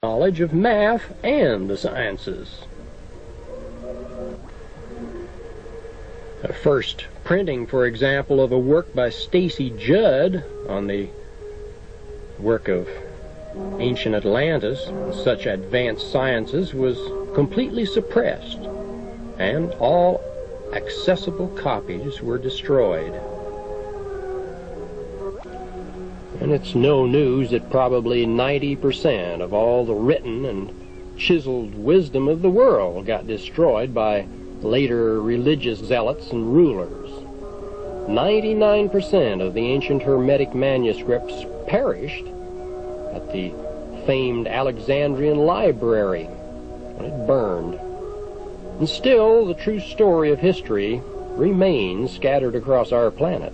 knowledge of math and the sciences. The first printing, for example, of a work by Stacy Judd on the work of ancient Atlantis, such advanced sciences, was completely suppressed, and all accessible copies were destroyed. And it's no news that probably 90% of all the written and chiseled wisdom of the world got destroyed by later religious zealots and rulers. 99% of the ancient Hermetic manuscripts perished at the famed Alexandrian Library when it burned. And still, the true story of history remains scattered across our planet.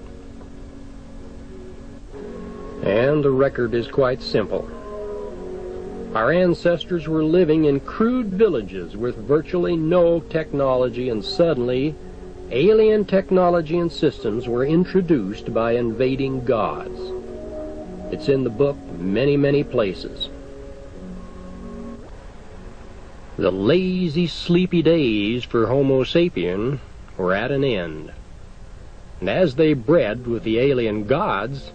And the record is quite simple. Our ancestors were living in crude villages with virtually no technology, and suddenly alien technology and systems were introduced by invading gods. It's in the book many, many places. The lazy, sleepy days for Homo sapien were at an end. And as they bred with the alien gods,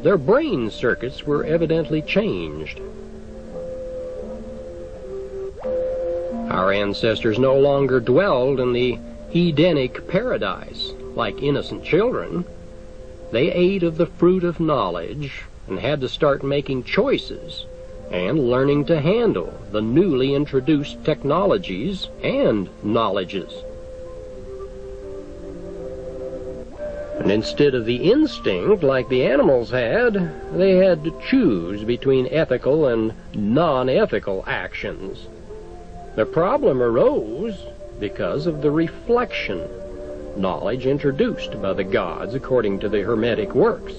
their brain circuits were evidently changed. Our ancestors no longer dwelled in the Edenic paradise like innocent children. They ate of the fruit of knowledge and had to start making choices and learning to handle the newly introduced technologies and knowledges. And instead of the instinct like the animals had, they had to choose between ethical and non-ethical actions. The problem arose because of the reflection knowledge introduced by the gods according to the Hermetic works.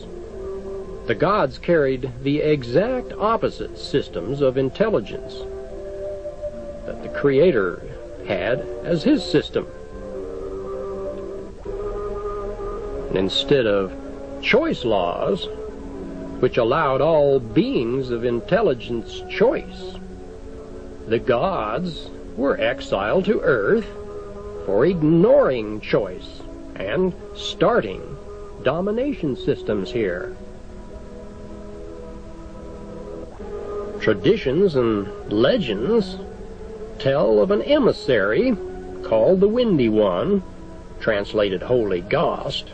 The gods carried the exact opposite systems of intelligence that the Creator had as his system. And instead of choice laws, which allowed all beings of intelligence choice, the gods were exiled to Earth for ignoring choice and starting domination systems here. Traditions and legends tell of an emissary called the Windy One, translated Holy Ghost,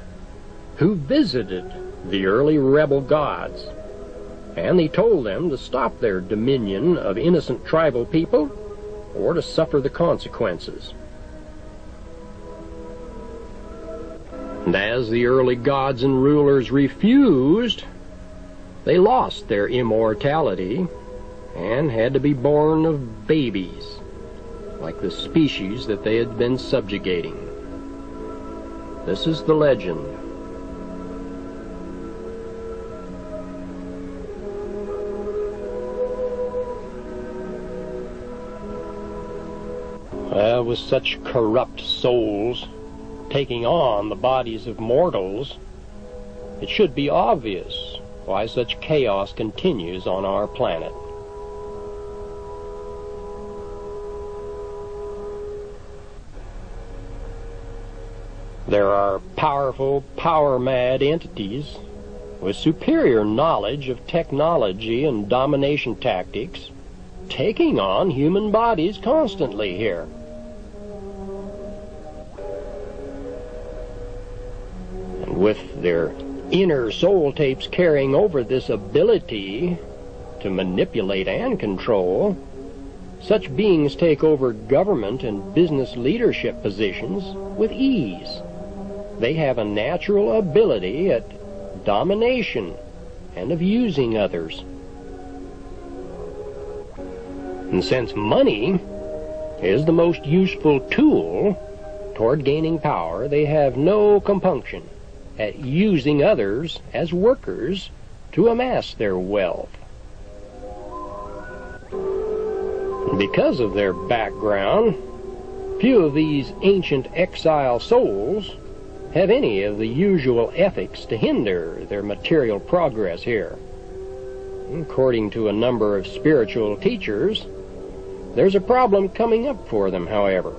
who visited the early rebel gods, and he told them to stop their dominion of innocent tribal people or to suffer the consequences. And as the early gods and rulers refused, they lost their immortality and had to be born of babies, like the species that they had been subjugating. This is the legend. With such corrupt souls taking on the bodies of mortals, it should be obvious why such chaos continues on our planet. There are powerful, power-mad entities with superior knowledge of technology and domination tactics taking on human bodies constantly here. And with their inner soul tapes carrying over this ability to manipulate and control, such beings take over government and business leadership positions with ease. They have a natural ability at domination and of using others. And since money is the most useful tool toward gaining power, they have no compunction at using others as workers to amass their wealth. Because of their background, few of these ancient exile souls have any of the usual ethics to hinder their material progress here. According to a number of spiritual teachers, there's a problem coming up for them, however.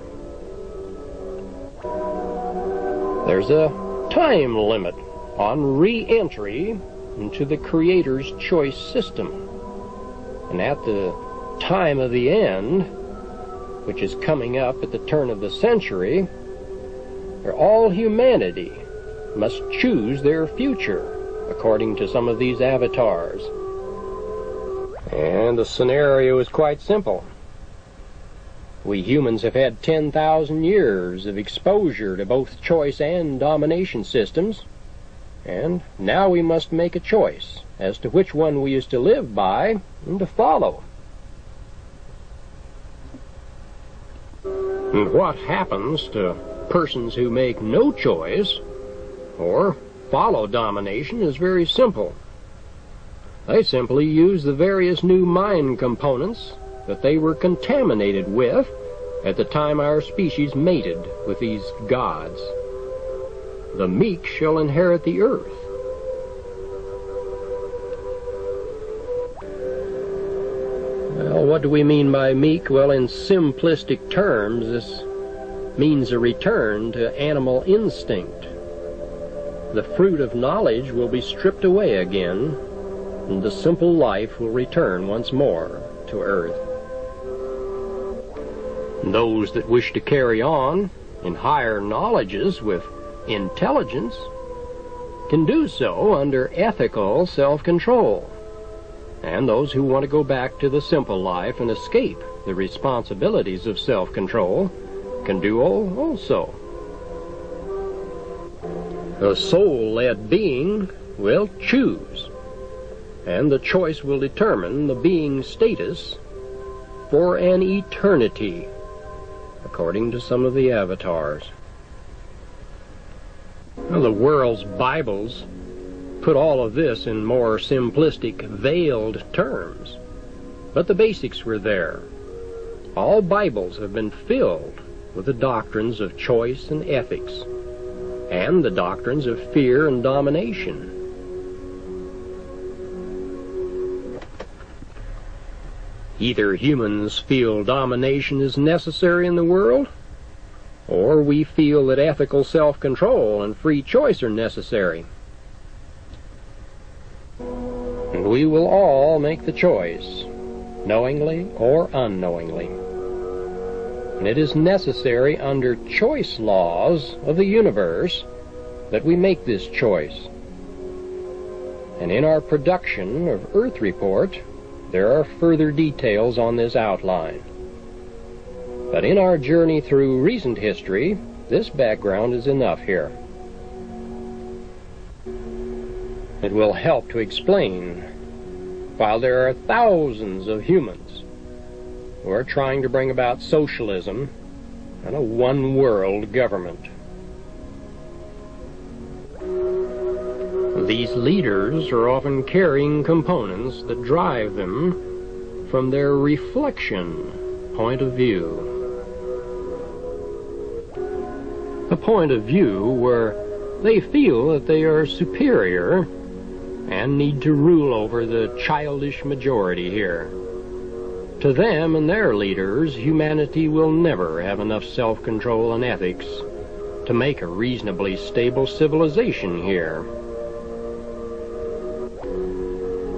There's a time limit on re-entry into the Creator's choice system. And at the time of the end, which is coming up at the turn of the century, all humanity must choose their future, according to some of these avatars. And the scenario is quite simple. We humans have had 10,000 years of exposure to both choice and domination systems, and now we must make a choice as to which one we used to live by and to follow. And what happens to persons who make no choice or follow domination is very simple. They simply use the various new mind components that they were contaminated with at the time our species mated with these gods. The meek shall inherit the earth. Well, what do we mean by meek? Well, in simplistic terms, this means a return to animal instinct. The fruit of knowledge will be stripped away again, and the simple life will return once more to earth. Those that wish to carry on in higher knowledges with intelligence can do so under ethical self-control. And those who want to go back to the simple life and escape the responsibilities of self-control can do also. A soul-led being will choose, and the choice will determine the being's status for an eternity, according to some of the avatars. Well, the world's Bibles put all of this in more simplistic, veiled terms, but the basics were there. All Bibles have been filled with the doctrines of choice and ethics, and the doctrines of fear and domination. Either humans feel domination is necessary in the world, or we feel that ethical self-control and free choice are necessary. And we will all make the choice, knowingly or unknowingly. And it is necessary under choice laws of the universe that we make this choice. And in our production of Earth Report, there are further details on this outline. But in our journey through recent history, this background is enough here. It will help to explain why there are thousands of humans who are trying to bring about socialism and a one-world government. These leaders are often carrying components that drive them from their reflection point of view. A point of view where they feel that they are superior and need to rule over the childish majority here. To them and their leaders, humanity will never have enough self-control and ethics to make a reasonably stable civilization here.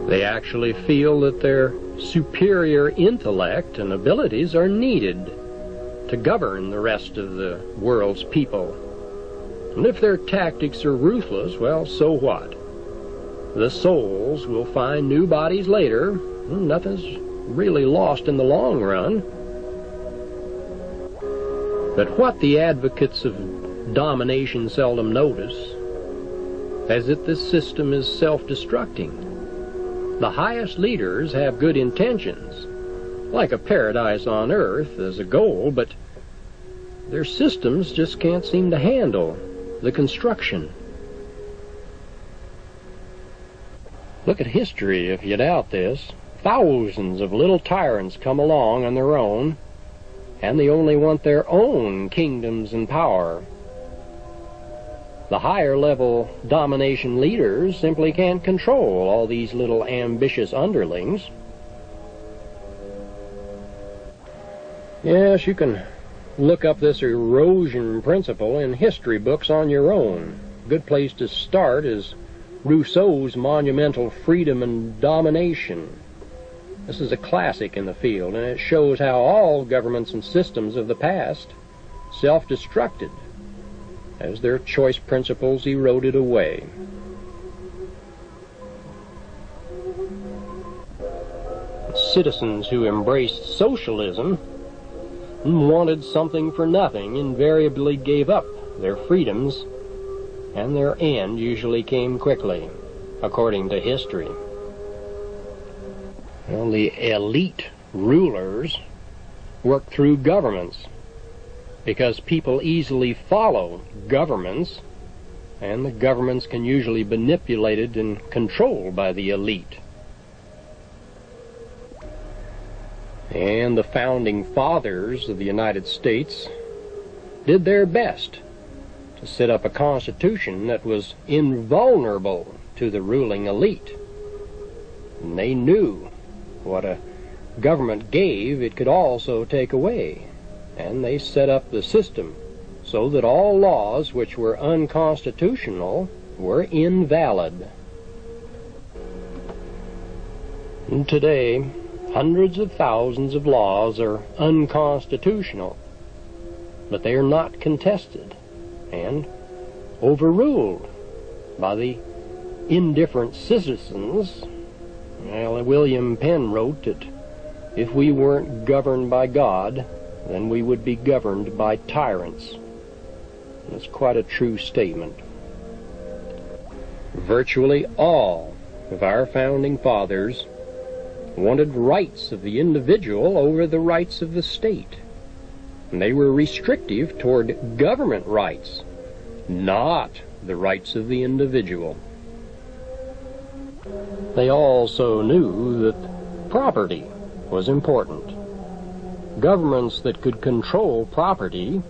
They actually feel that their superior intellect and abilities are needed to govern the rest of the world's people. And if their tactics are ruthless, well, so what? The souls will find new bodies later, and nothing's really lost in the long run. But what the advocates of domination seldom notice is that this system is self-destructing. The highest leaders have good intentions, like a paradise on earth as a goal, but their systems just can't seem to handle the construction. Look at history if you doubt this. Thousands of little tyrants come along on their own, and they only want their own kingdoms and power. The higher level domination leaders simply can't control all these little ambitious underlings. Yes, you can look up this erosion principle in history books on your own. A good place to start is Rousseau's monumental Freedom and Domination. This is a classic in the field, and it shows how all governments and systems of the past self-destructed as their choice principles eroded away. Citizens who embraced socialism and wanted something for nothing invariably gave up their freedoms, and their end usually came quickly, according to history. Well, the elite rulers work through governments because people easily follow governments, and the governments can usually be manipulated and controlled by the elite. And the founding fathers of the United States did their best to set up a constitution that was invulnerable to the ruling elite. And they knew what a government gave, it could also take away. And they set up the system so that all laws which were unconstitutional were invalid. And today, hundreds of thousands of laws are unconstitutional, but they are not contested and overruled by the indifferent citizens. Well, William Penn wrote that if we weren't governed by God, then we would be governed by tyrants. That's quite a true statement. Virtually all of our founding fathers wanted rights of the individual over the rights of the state. And they were restrictive toward government rights, not the rights of the individual. They also knew that property was important. Governments that could control property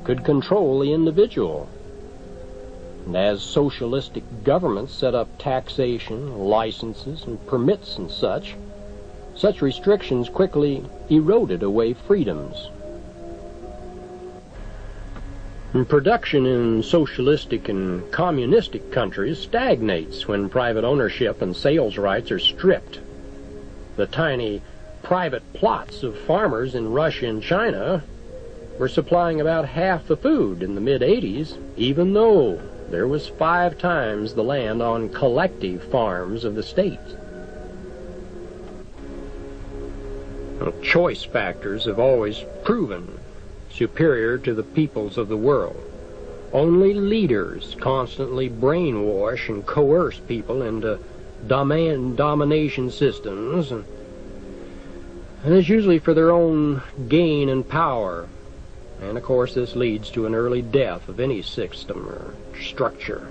could control the individual. And as socialistic governments set up taxation, licenses, and permits and such restrictions quickly eroded away freedoms. And production in socialistic and communistic countries stagnates when private ownership and sales rights are stripped. The tiny private plots of farmers in Russia and China were supplying about half the food in the mid-'80s, even though there was 5 times the land on collective farms of the state. Choice factors have always proven superior to the peoples of the world. Only leaders constantly brainwash and coerce people into domination systems, and it's usually for their own gain and power. And of course this leads to an early death of any system or structure.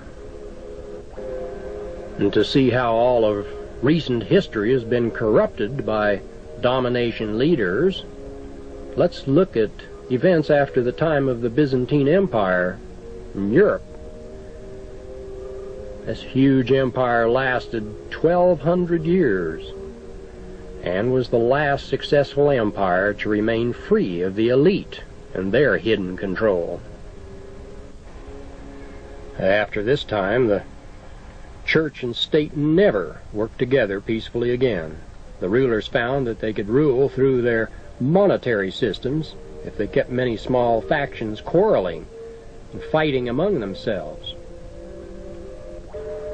And to see how all of recent history has been corrupted by domination leaders, let's look at events after the time of the Byzantine Empire in Europe. This huge empire lasted 1,200 years and was the last successful empire to remain free of the elite and their hidden control. After this time, the church and state never worked together peacefully again. The rulers found that they could rule through their monetary systems if they kept many small factions quarreling and fighting among themselves.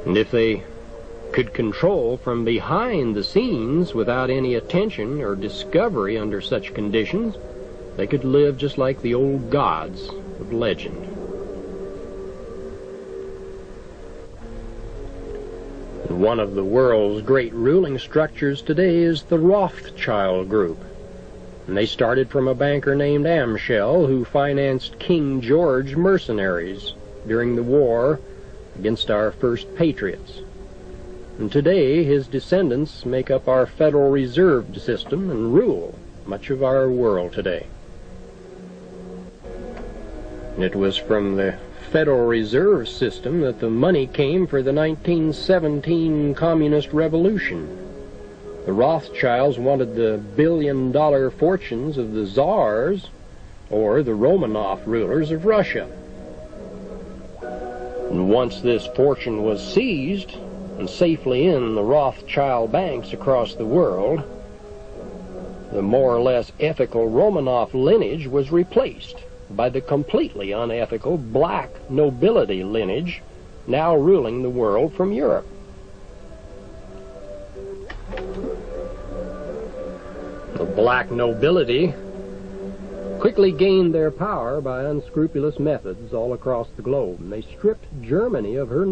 And if they could control from behind the scenes without any attention or discovery under such conditions, they could live just like the old gods of legend. One of the world's great ruling structures today is the Rothschild Group. And they started from a banker named Amschel, who financed King George mercenaries during the war against our first patriots. And today his descendants make up our Federal Reserve System and rule much of our world today. And it was from the Federal Reserve System that the money came for the 1917 Communist Revolution. The Rothschilds wanted the billion-dollar fortunes of the Tsars or the Romanov rulers of Russia. And once this fortune was seized and safely in the Rothschild banks across the world, the more or less ethical Romanov lineage was replaced by the completely unethical black nobility lineage now ruling the world from Europe. The black nobility quickly gained their power by unscrupulous methods all across the globe, and they stripped Germany of her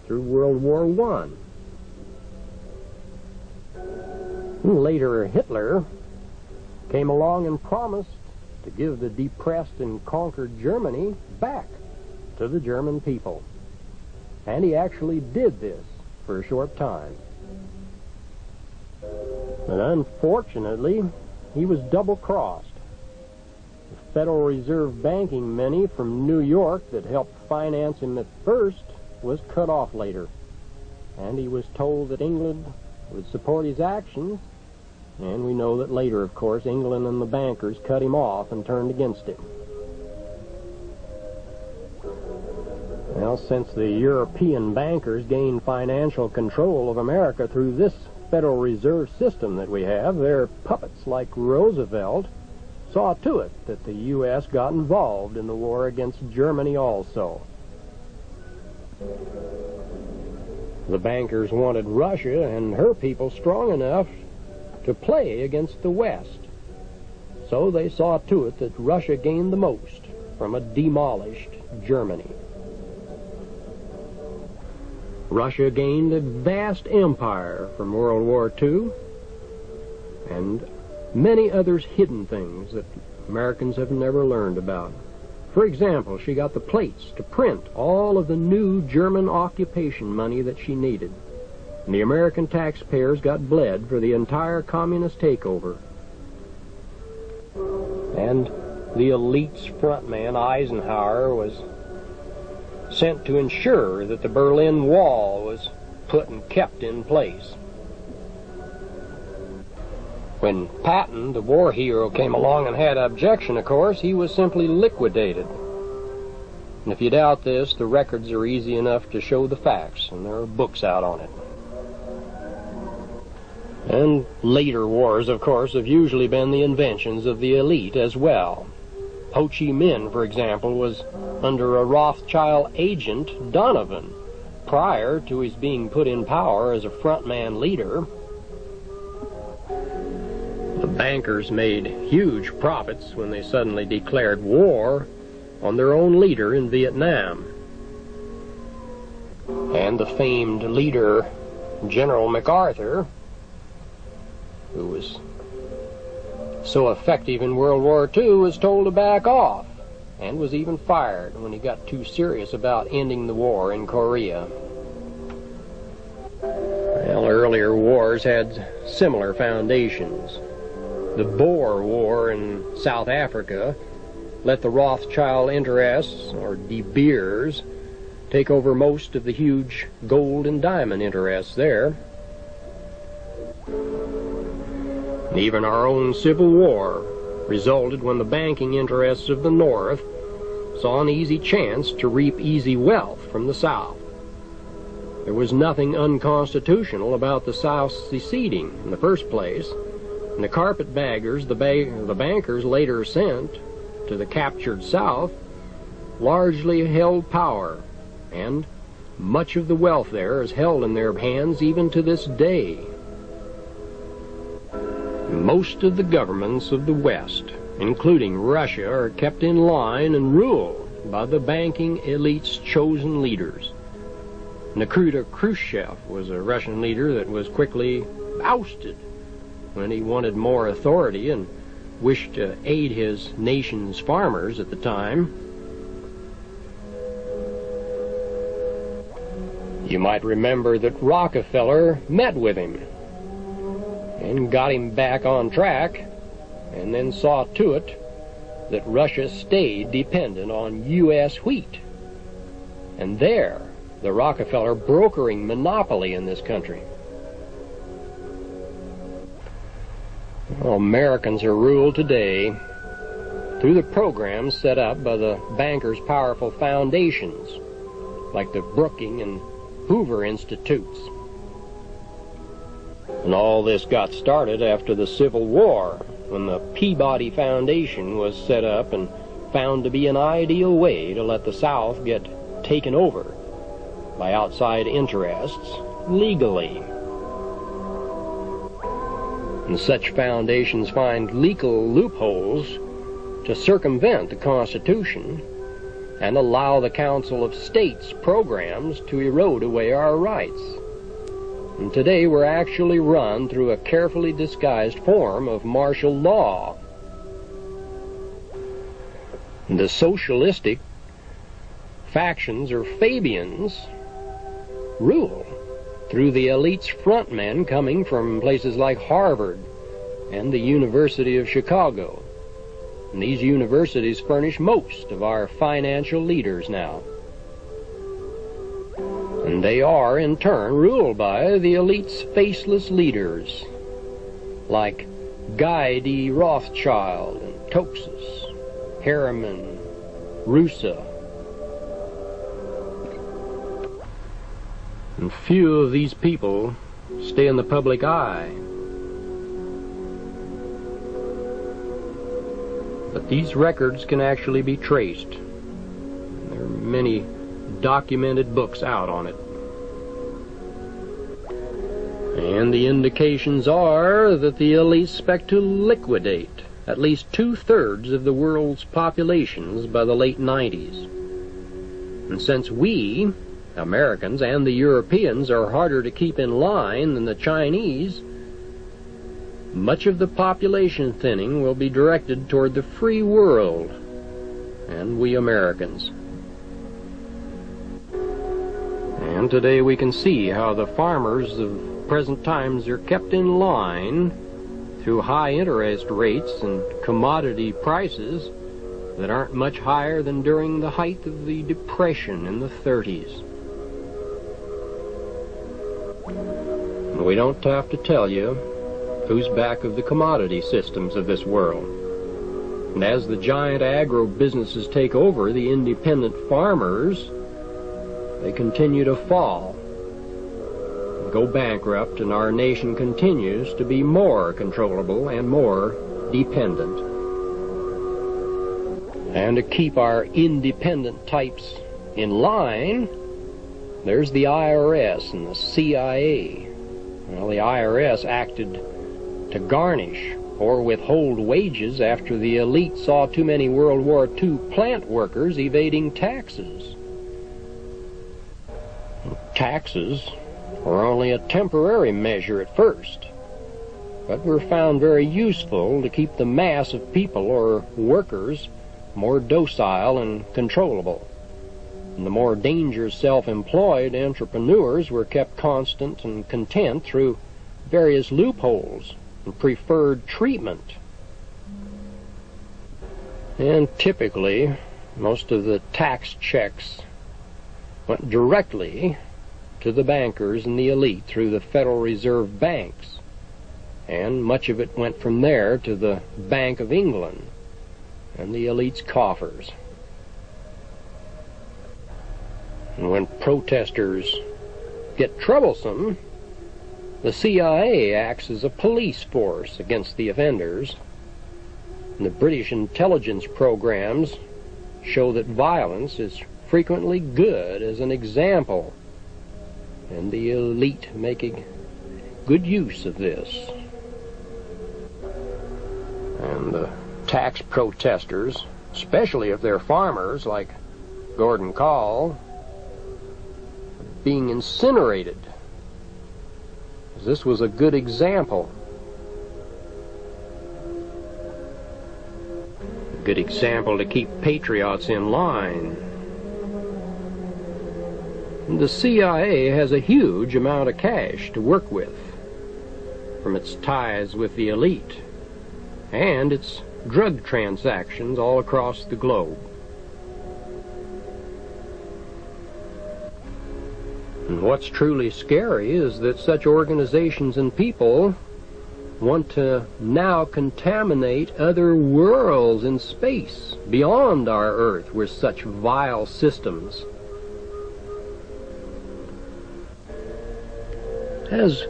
through World War I. And later, Hitler came along and promised to give the depressed and conquered Germany back to the German people. And he actually did this for a short time. But unfortunately, he was double-crossed. The Federal Reserve banking money from New York that helped finance him at first was cut off later, and he was told that England would support his actions, and we know that later, of course, England and the bankers cut him off and turned against him. Well, since the European bankers gained financial control of America through this Federal Reserve System that we have, their puppets like Roosevelt saw to it that the U.S. got involved in the war against Germany also. The bankers wanted Russia and her people strong enough to play against the West, so they saw to it that Russia gained the most from a demolished Germany. Russia gained a vast empire from World War II, and many others hidden things that Americans have never learned about. For example, she got the plates to print all of the new German occupation money that she needed, and the American taxpayers got bled for the entire communist takeover. And the elite's frontman, Eisenhower, was sent to ensure that the Berlin Wall was put and kept in place. When Patton, the war hero, came along and had objection, of course, he was simply liquidated. And if you doubt this, the records are easy enough to show the facts, and there are books out on it. And later wars, of course, have usually been the inventions of the elite as well. Ho Chi Minh, for example, was under a Rothschild agent, Donovan, prior to his being put in power as a frontman leader. The bankers made huge profits when they suddenly declared war on their own leader in Vietnam. And the famed leader, General MacArthur, who was so effective in World War II, was told to back off, and was even fired when he got too serious about ending the war in Korea. Well, earlier wars had similar foundations. The Boer War in South Africa let the Rothschild interests, or De Beers, take over most of the huge gold and diamond interests there. Even our own Civil War resulted when the banking interests of the North saw an easy chance to reap easy wealth from the South. There was nothing unconstitutional about the South seceding in the first place, and the carpetbaggers the bankers later sent to the captured South largely held power, and much of the wealth there is held in their hands even to this day. Most of the governments of the West, including Russia, are kept in line and ruled by the banking elite's chosen leaders. Nikita Khrushchev was a Russian leader that was quickly ousted when he wanted more authority and wished to aid his nation's farmers at the time. You might remember that Rockefeller met with him and got him back on track, and then saw to it that Russia stayed dependent on U.S. wheat. And there, the Rockefeller brokering monopoly in this country. Well, Americans are ruled today through the programs set up by the bankers' powerful foundations, like the Brookings and Hoover Institutes. And all this got started after the Civil War, when the Peabody Foundation was set up and found to be an ideal way to let the South get taken over by outside interests legally. And such foundations find legal loopholes to circumvent the Constitution and allow the Council of States programs to erode away our rights. And today we're actually run through a carefully disguised form of martial law. The socialistic factions, or Fabians, rule through the elite's frontmen coming from places like Harvard and the University of Chicago. And these universities furnish most of our financial leaders now. And they are, in turn, ruled by the elite's faceless leaders, like Guy D. Rothschild and Toxis, Harriman, Russa. And few of these people stay in the public eye. But these records can actually be traced. There are many documented books out on it. And the indications are that the elites expect to liquidate at least 2/3 of the world's populations by the late 90s. And since we, Americans and the Europeans, are harder to keep in line than the Chinese, much of the population thinning will be directed toward the free world and we Americans. And today we can see how the farmers of present times are kept in line through high interest rates and commodity prices that aren't much higher than during the height of the Depression in the 30s. We don't have to tell you who's back of the commodity systems of this world. And as the giant agro-businesses take over the independent farmers, they continue to fall, go bankrupt, and our nation continues to be more controllable and more dependent. And to keep our independent types in line, there's the IRS and the CIA. Well, the IRS acted to garnish or withhold wages after the elite saw too many World War II plant workers evading taxes. Taxes were only a temporary measure at first, but were found very useful to keep the mass of people or workers more docile and controllable. And the more dangerous self-employed entrepreneurs were kept constant and content through various loopholes and preferred treatment. And typically, most of the tax checks went directly to the bankers and the elite through the Federal Reserve banks, and much of it went from there to the Bank of England and the elite's coffers. And when protesters get troublesome, the CIA acts as a police force against the offenders, and the British intelligence programs show that violence is frequently good as an example, and the elite making good use of this. And the tax protesters, especially if they're farmers like Gordon Kahl, being incinerated. This was a good example. A good example to keep patriots in line. The CIA has a huge amount of cash to work with from its ties with the elite, and it's drug transactions all across the globe. And what's truly scary is that such organizations and people want to now contaminate other worlds in space beyond our Earth with such vile systems. As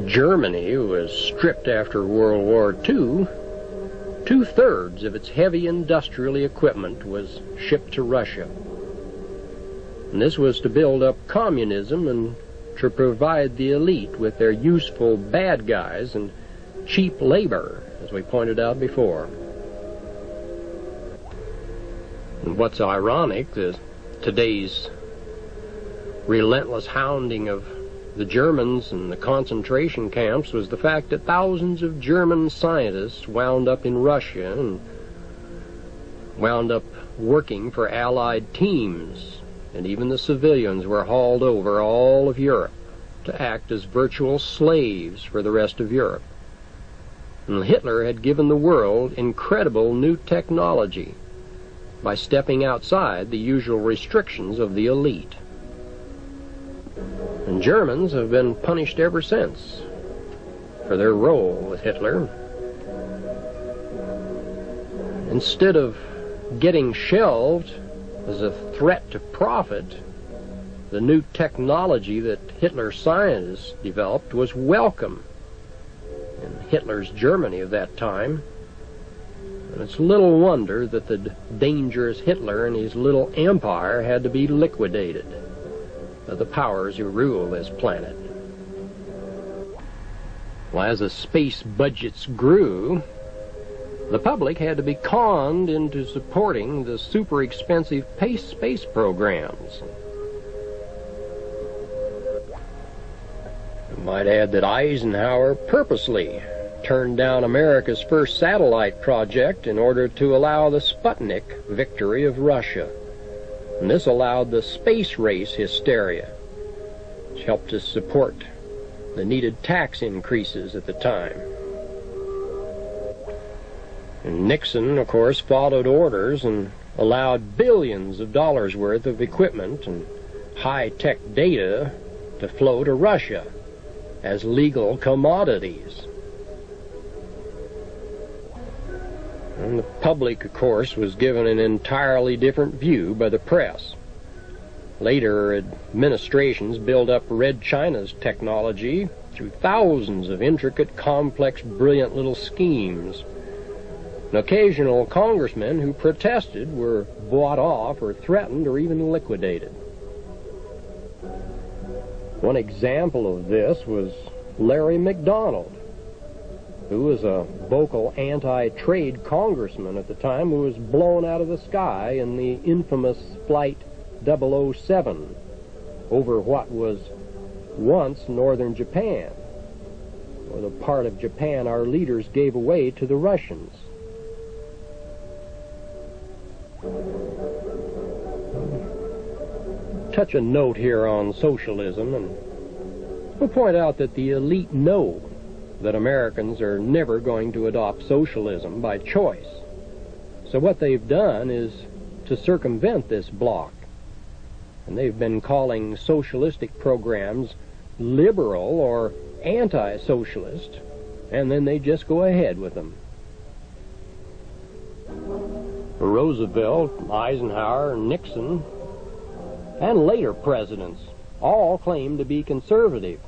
Germany was stripped after World War II, 2/3 of its heavy industrial equipment was shipped to Russia. And this was to build up communism and to provide the elite with their useful bad guys and cheap labor, as we pointed out before. And what's ironic is today's relentless hounding of the Germans and the concentration camps was the fact that thousands of German scientists wound up in Russia and wound up working for Allied teams, and even the civilians were hauled over all of Europe to act as virtual slaves for the rest of Europe. And Hitler had given the world incredible new technology by stepping outside the usual restrictions of the elite. And Germans have been punished ever since for their role with Hitler. Instead of getting shelved as a threat to profit, the new technology that Hitler scientists developed was welcome in Hitler's Germany of that time. And it's little wonder that the dangerous Hitler and his little empire had to be liquidated by the powers who rule this planet. Well, as the space budgets grew, the public had to be conned into supporting the super expensive space programs. I might add that Eisenhower purposely turned down America's first satellite project in order to allow the Sputnik victory of Russia. And this allowed the space race hysteria, which helped to support the needed tax increases at the time. And Nixon, of course, followed orders and allowed billions of dollars worth of equipment and high-tech data to flow to Russia as legal commodities. And the public, of course, was given an entirely different view by the press. Later administrations built up Red China's technology through thousands of intricate, complex, brilliant little schemes. And occasional congressmen who protested were bought off or threatened or even liquidated. One example of this was Larry McDonald, who was a vocal anti-trade congressman at the time, who was blown out of the sky in the infamous Flight 007 over what was once northern Japan, or the part of Japan our leaders gave away to the Russians. Touch a note here on socialism, and we'll point out that the elite know that Americans are never going to adopt socialism by choice. So what they've done is to circumvent this bloc. And they've been calling socialistic programs liberal or anti-socialist, and then they just go ahead with them. Roosevelt, Eisenhower, Nixon, and later presidents all claimed to be conservative.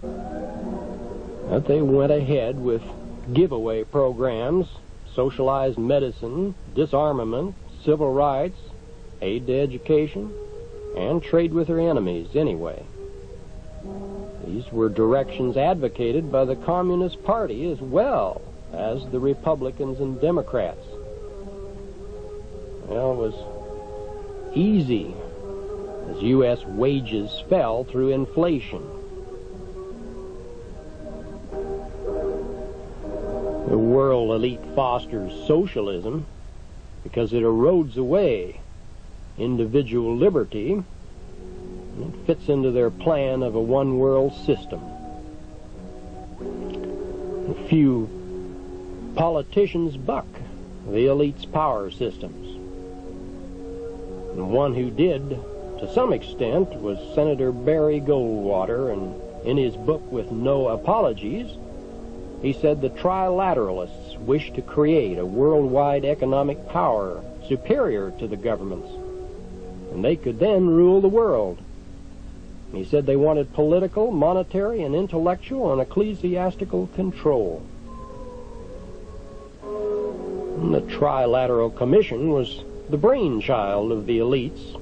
But they went ahead with giveaway programs, socialized medicine, disarmament, civil rights, aid to education, and trade with their enemies anyway. These were directions advocated by the Communist Party as well as the Republicans and Democrats. Well, it was easy as U.S. wages fell through inflation. The world elite fosters socialism because it erodes away individual liberty, and it fits into their plan of a one-world system. Few politicians buck the elite's power systems. And one who did, to some extent, was Senator Barry Goldwater, and in his book With No Apologies, he said the trilateralists wish to create a worldwide economic power superior to the governments, and they could then rule the world. He said they wanted political, monetary, and intellectual and ecclesiastical control. And the Trilateral Commission was the brainchild of the elites.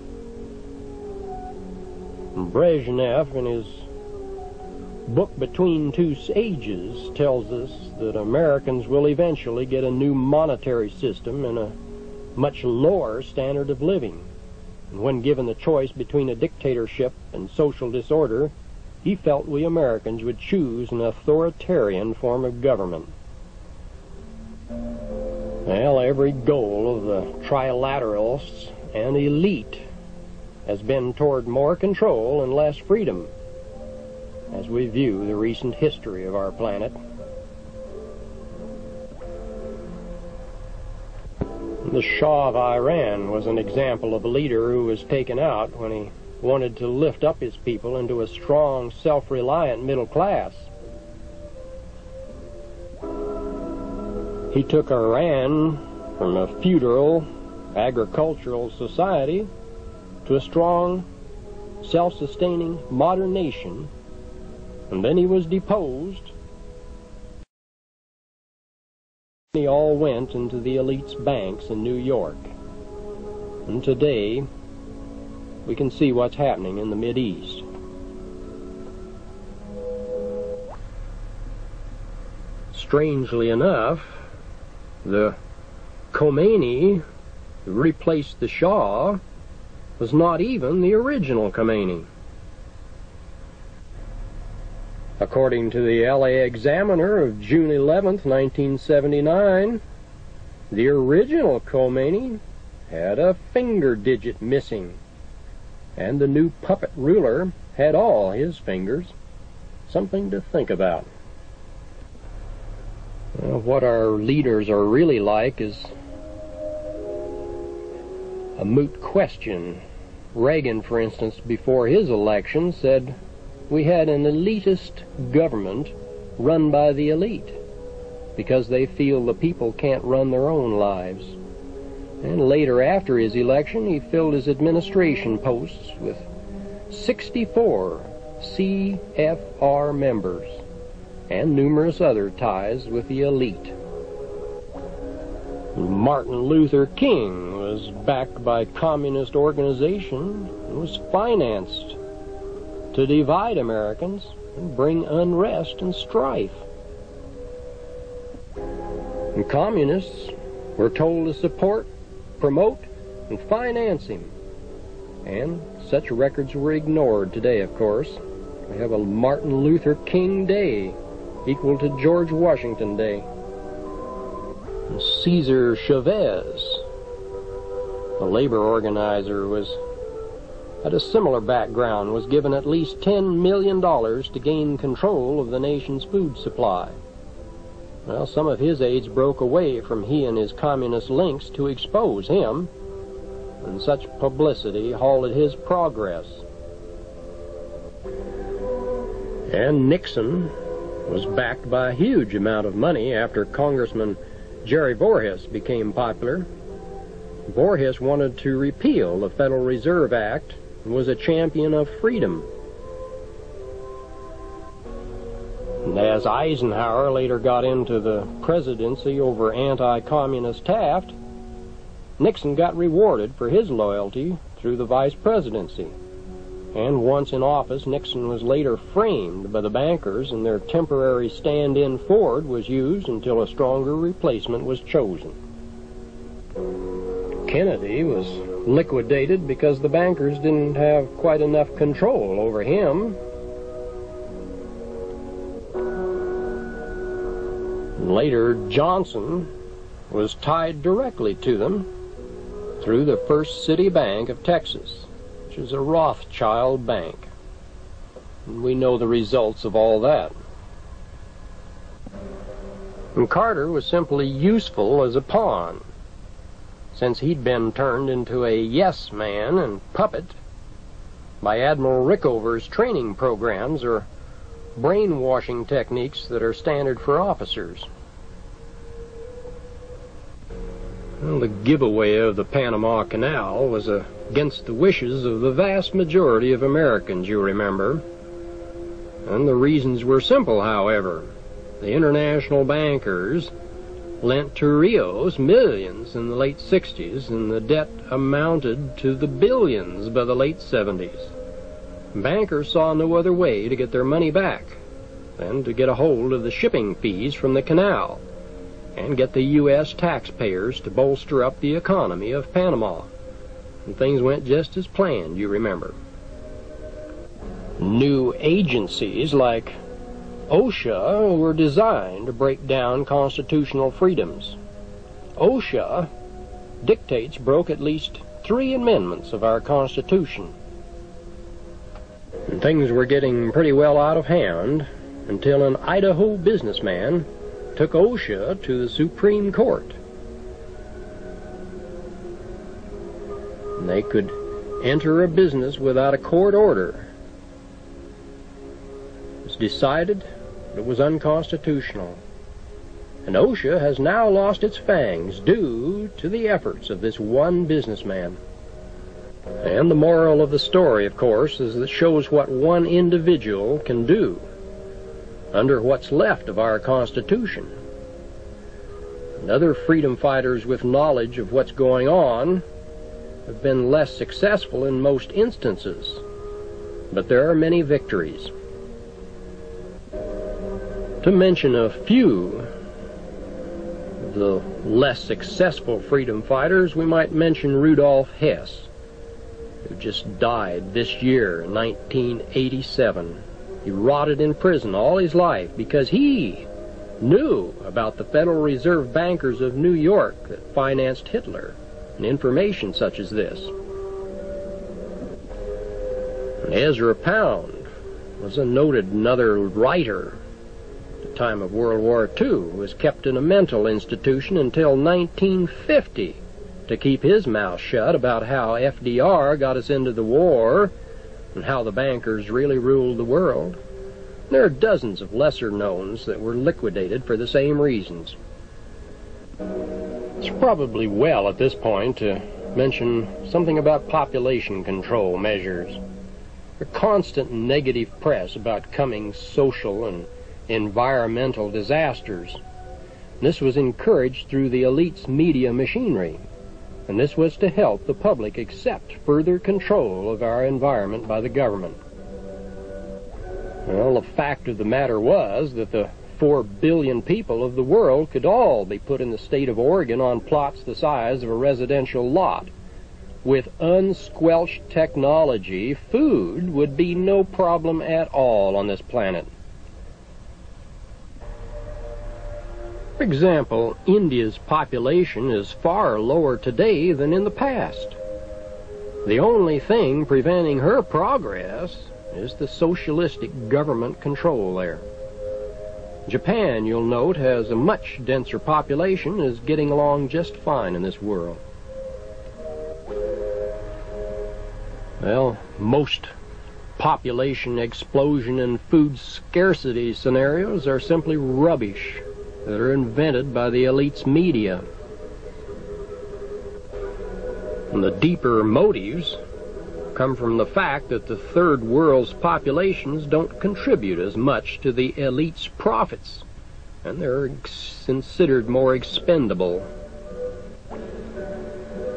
Brezhnev, in his book Between Two Ages, tells us that Americans will eventually get a new monetary system and a much lower standard of living. And when given the choice between a dictatorship and social disorder, he felt we Americans would choose an authoritarian form of government. Well, every goal of the trilateralists and elite has been toward more control and less freedom, as we view the recent history of our planet. The Shah of Iran was an example of a leader who was taken out when he wanted to lift up his people into a strong, self-reliant middle class. He took Iran from a feudal, agricultural society to a strong, self-sustaining, modern nation, and then he was deposed. They all went into the elite's banks in New York. And today, we can see what's happening in the Mideast. Strangely enough, the Khomeini who replaced the Shah was not even the original Khomeini. According to the LA Examiner of June 11th, 1979, the original Khomeini had a finger digit missing, and the new puppet ruler had all his fingers. Something to think about. Well, what our leaders are really like is a moot question. Reagan, for instance, before his election said we had an elitist government run by the elite because they feel the people can't run their own lives. And later, after his election, he filled his administration posts with 64 CFR members and numerous other ties with the elite. Martin Luther King was backed by communist organization and was financed to divide Americans and bring unrest and strife. And communists were told to support, promote, and finance him. And such records were ignored today, of course. We have a Martin Luther King Day equal to George Washington Day. And Cesar Chavez, the labor organizer, had a similar background, was given at least $10 million to gain control of the nation's food supply. Well, some of his aides broke away from he and his communist links to expose him, and such publicity halted his progress. And Nixon was backed by a huge amount of money after Congressman Jerry Voorhis became popular. Voorhis wanted to repeal the Federal Reserve Act and was a champion of freedom. And as Eisenhower later got into the presidency over anti-communist Taft, Nixon got rewarded for his loyalty through the vice presidency. And once in office, Nixon was later framed by the bankers, and their temporary stand-in Ford was used until a stronger replacement was chosen. Kennedy was liquidated because the bankers didn't have quite enough control over him. Later, Johnson was tied directly to them through the First City Bank of Texas, which is a Rothschild bank. And we know the results of all that. And Carter was simply useful as a pawn, since he'd been turned into a yes man and puppet by Admiral Rickover's training programs or brainwashing techniques that are standard for officers. Well, the giveaway of the Panama Canal was against the wishes of the vast majority of Americans, you remember. And the reasons were simple, however. The international bankers lent to Rios millions in the late 60s, and the debt amounted to the billions by the late 70s. Bankers saw no other way to get their money back than to get a hold of the shipping fees from the canal and get the U.S. taxpayers to bolster up the economy of Panama. And things went just as planned, you remember. New agencies like OSHA were designed to break down constitutional freedoms. OSHA dictates broke at least 3 amendments of our Constitution. And things were getting pretty well out of hand until an Idaho businessman took OSHA to the Supreme Court. And they could enter a business without a court order. It was decided that it was unconstitutional. And OSHA has now lost its fangs due to the efforts of this one businessman. And the moral of the story, of course, is that it shows what one individual can do under what's left of our Constitution. And other freedom fighters with knowledge of what's going on have been less successful in most instances, but there are many victories. To mention a few of the less successful freedom fighters, we might mention Rudolf Hess, who just died this year in 1987. He rotted in prison all his life because he knew about the Federal Reserve bankers of New York that financed Hitler and information such as this. And Ezra Pound was a noted another writer at the time of World War II, who was kept in a mental institution until 1950 to keep his mouth shut about how FDR got us into the war and how the bankers really ruled the world. There are dozens of lesser knowns that were liquidated for the same reasons. It's probably well at this point to mention something about population control measures. The constant negative press about coming social and environmental disasters. This was encouraged through the elite's media machinery, and this was to help the public accept further control of our environment by the government. Well, the fact of the matter was that the 4 billion people of the world could all be put in the state of Oregon on plots the size of a residential lot. With unsquelched technology, food would be no problem at all on this planet. For example, India's population is far lower today than in the past. The only thing preventing her progress is the socialistic government control there. Japan, you'll note, has a much denser population and is getting along just fine in this world. Well, most population explosion and food scarcity scenarios are simply rubbish that are invented by the elite's media. And the deeper motives come from the fact that the third world's populations don't contribute as much to the elite's profits, and they're considered more expendable.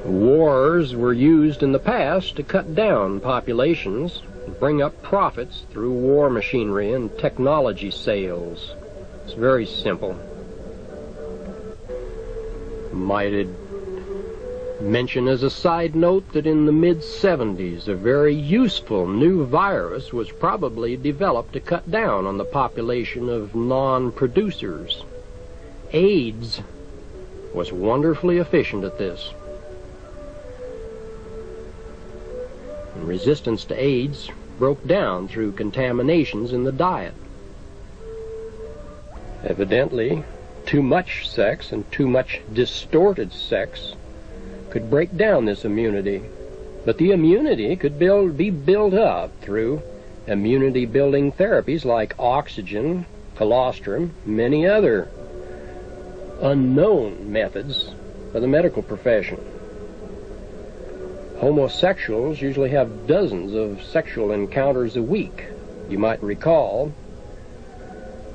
Wars were used in the past to cut down populations and bring up profits through war machinery and technology sales. It's very simple. Might I mention as a side note that in the mid-70s, a very useful new virus was probably developed to cut down on the population of non-producers. AIDS was wonderfully efficient at this. And resistance to AIDS broke down through contaminations in the diet. Evidently, too much sex and too much distorted sex could break down this immunity. But the immunity could be built up through immunity-building therapies like oxygen, colostrum, many other unknown methods of the medical profession. Homosexuals usually have dozens of sexual encounters a week, you might recall,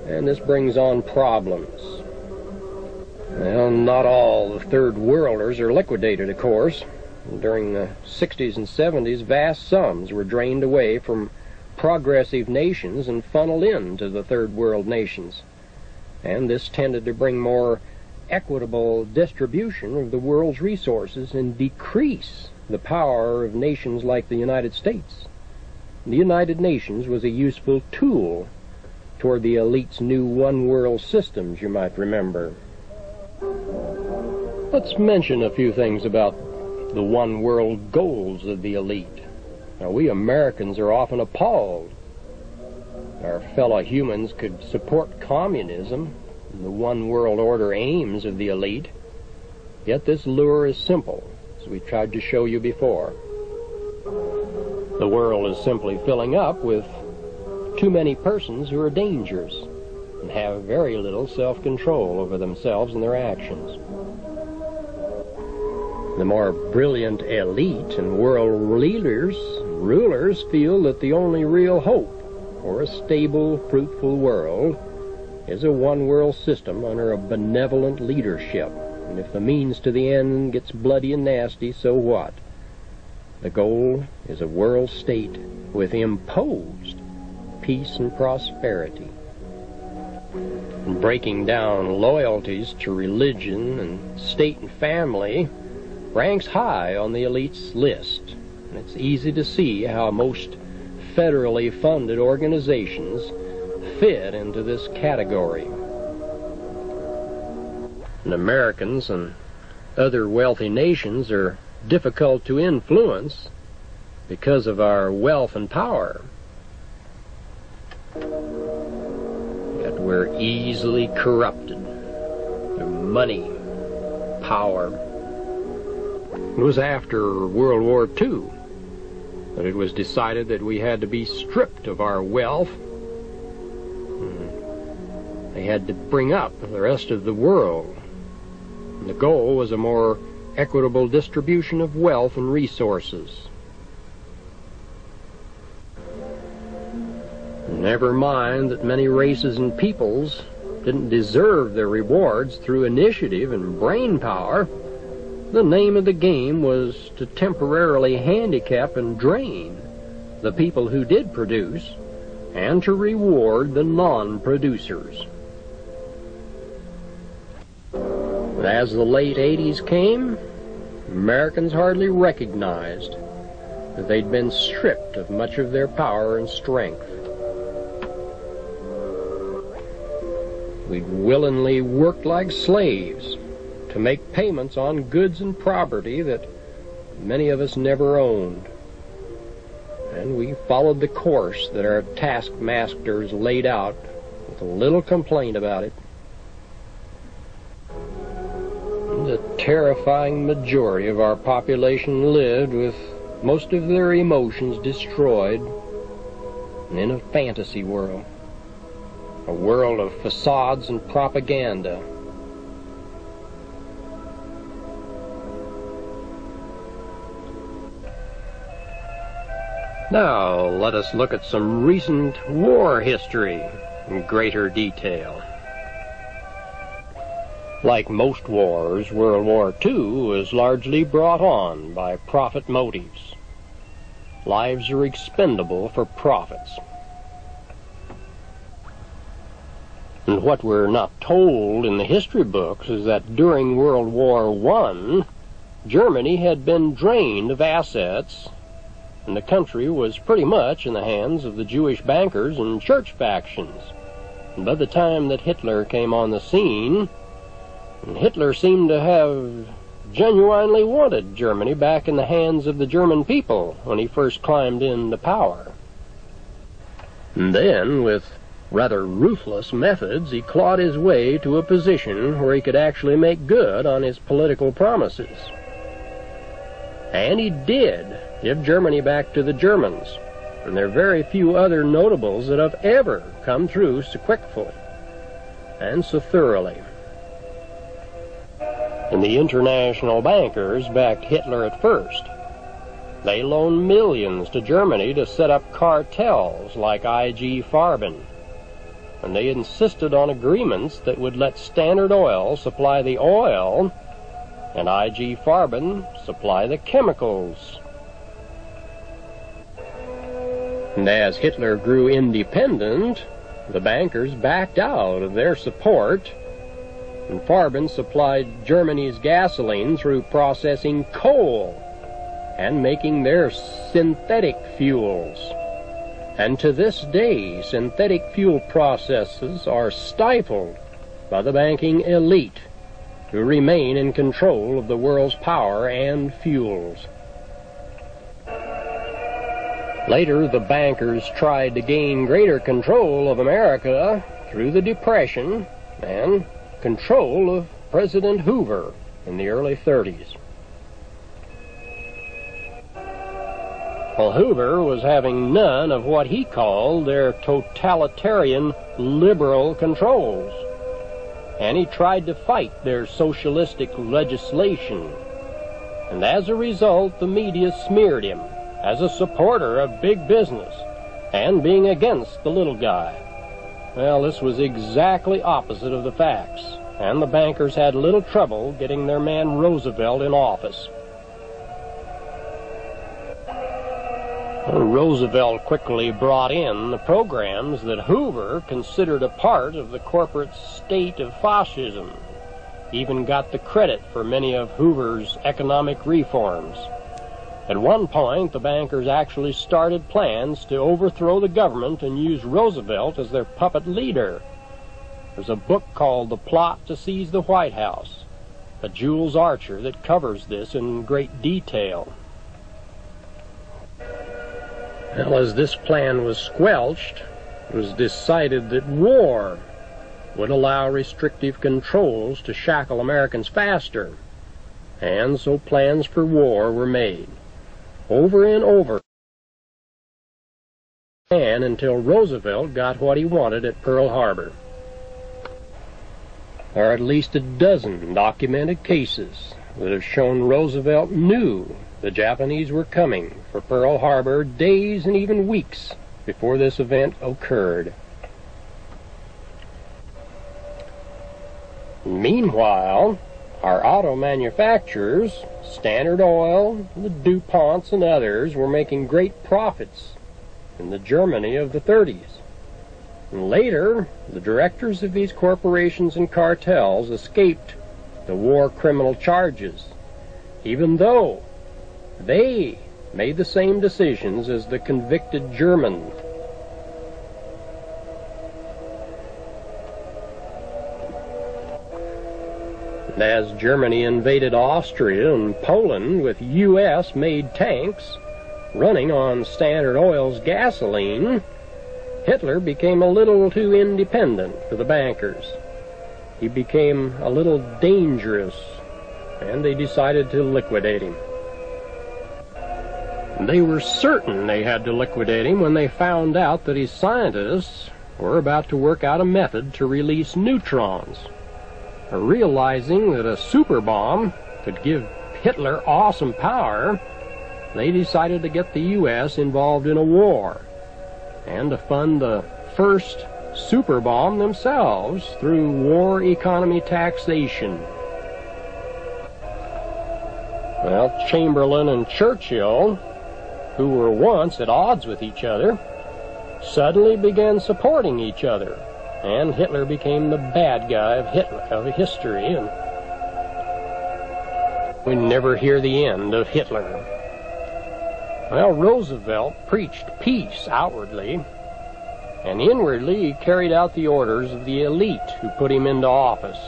and this brings on problems. Well, not all the third worlders are liquidated, of course. During the 60s and 70s, vast sums were drained away from progressive nations and funneled into the third world nations. And this tended to bring more equitable distribution of the world's resources and decrease the power of nations like the United States. The United Nations was a useful tool toward the elite's new one-world systems, you might remember. Let's mention a few things about the one-world goals of the elite. Now, we Americans are often appalled. Our fellow humans could support communism and the one-world order aims of the elite, yet this lure is simple, as we tried to show you before. The world is simply filling up with too many persons who are dangerous and have very little self-control over themselves and their actions. The more brilliant elite and world rulers feel that the only real hope for a stable, fruitful world is a one-world system under a benevolent leadership. And if the means to the end gets bloody and nasty, so what? The goal is a world state with imposed peace and prosperity. And breaking down loyalties to religion and state and family ranks high on the elite's list. And it's easy to see how most federally funded organizations fit into this category. And Americans and other wealthy nations are difficult to influence because of our wealth and power. Yet we're easily corrupted through money, power. It was after World War II that it was decided that we had to be stripped of our wealth. They had to bring up the rest of the world. And the goal was a more equitable distribution of wealth and resources. Never mind that many races and peoples didn't deserve their rewards through initiative and brain power. The name of the game was to temporarily handicap and drain the people who did produce and to reward the non-producers. But as the late 80s came, Americans hardly recognized that they'd been stripped of much of their power and strength. We'd willingly worked like slaves to make payments on goods and property that many of us never owned. And we followed the course that our taskmasters laid out with little complaint about it. The terrifying majority of our population lived with most of their emotions destroyed in a fantasy world, a world of facades and propaganda. Now, let us look at some recent war history in greater detail. Like most wars, World War II was largely brought on by profit motives. Lives are expendable for profits. And what we're not told in the history books is that during World War I, Germany had been drained of assets, and the country was pretty much in the hands of the Jewish bankers and church factions. And by the time that Hitler came on the scene, Hitler seemed to have genuinely wanted Germany back in the hands of the German people when he first climbed into power. And then, with rather ruthless methods, he clawed his way to a position where he could actually make good on his political promises. And he did give Germany back to the Germans, and there are very few other notables that have ever come through so quickly and so thoroughly. And the international bankers backed Hitler at first. They loaned millions to Germany to set up cartels like IG Farben, and they insisted on agreements that would let Standard Oil supply the oil and IG Farben supply the chemicals. And as Hitler grew independent, the bankers backed out of their support, and Farben supplied Germany's gasoline through processing coal and making their synthetic fuels. And to this day, synthetic fuel processes are stifled by the banking elite, who remain in control of the world's power and fuels. Later, the bankers tried to gain greater control of America through the Depression and control of President Hoover in the early 30s. Well, Hoover was having none of what he called their totalitarian liberal controls, and he tried to fight their socialistic legislation. And as a result, the media smeared him as a supporter of big business and being against the little guy. Well, this was exactly opposite of the facts, and the bankers had little trouble getting their man Roosevelt in office. Roosevelt quickly brought in the programs that Hoover considered a part of the corporate state of fascism. He even got the credit for many of Hoover's economic reforms. At one point, the bankers actually started plans to overthrow the government and use Roosevelt as their puppet leader. There's a book called The Plot to Seize the White House by Jules Archer that covers this in great detail. Well, as this plan was squelched, it was decided that war would allow restrictive controls to shackle Americans faster, and so plans for war were made over and over, and until Roosevelt got what he wanted at Pearl Harbor. There are at least a dozen documented cases that have shown Roosevelt knew the Japanese were coming for Pearl Harbor days and even weeks before this event occurred. Meanwhile, our auto manufacturers, Standard Oil, the DuPonts, and others were making great profits in the Germany of the 30s. And later, the directors of these corporations and cartels escaped the war criminal charges, even though they made the same decisions as the convicted Germans. And as Germany invaded Austria and Poland with U.S.-made tanks running on Standard Oil's gasoline, Hitler became a little too independent for the bankers. He became a little dangerous, and they decided to liquidate him. They were certain they had to liquidate him when they found out that his scientists were about to work out a method to release neutrons. Realizing that a super bomb could give Hitler awesome power, they decided to get the U.S. involved in a war and to fund the first super bomb themselves through war economy taxation. Well, Chamberlain and Churchill, who were once at odds with each other, suddenly began supporting each other, and Hitler became the bad guy of history, and we never hear the end of Hitler. Well, Roosevelt preached peace outwardly, and inwardly he carried out the orders of the elite who put him into office.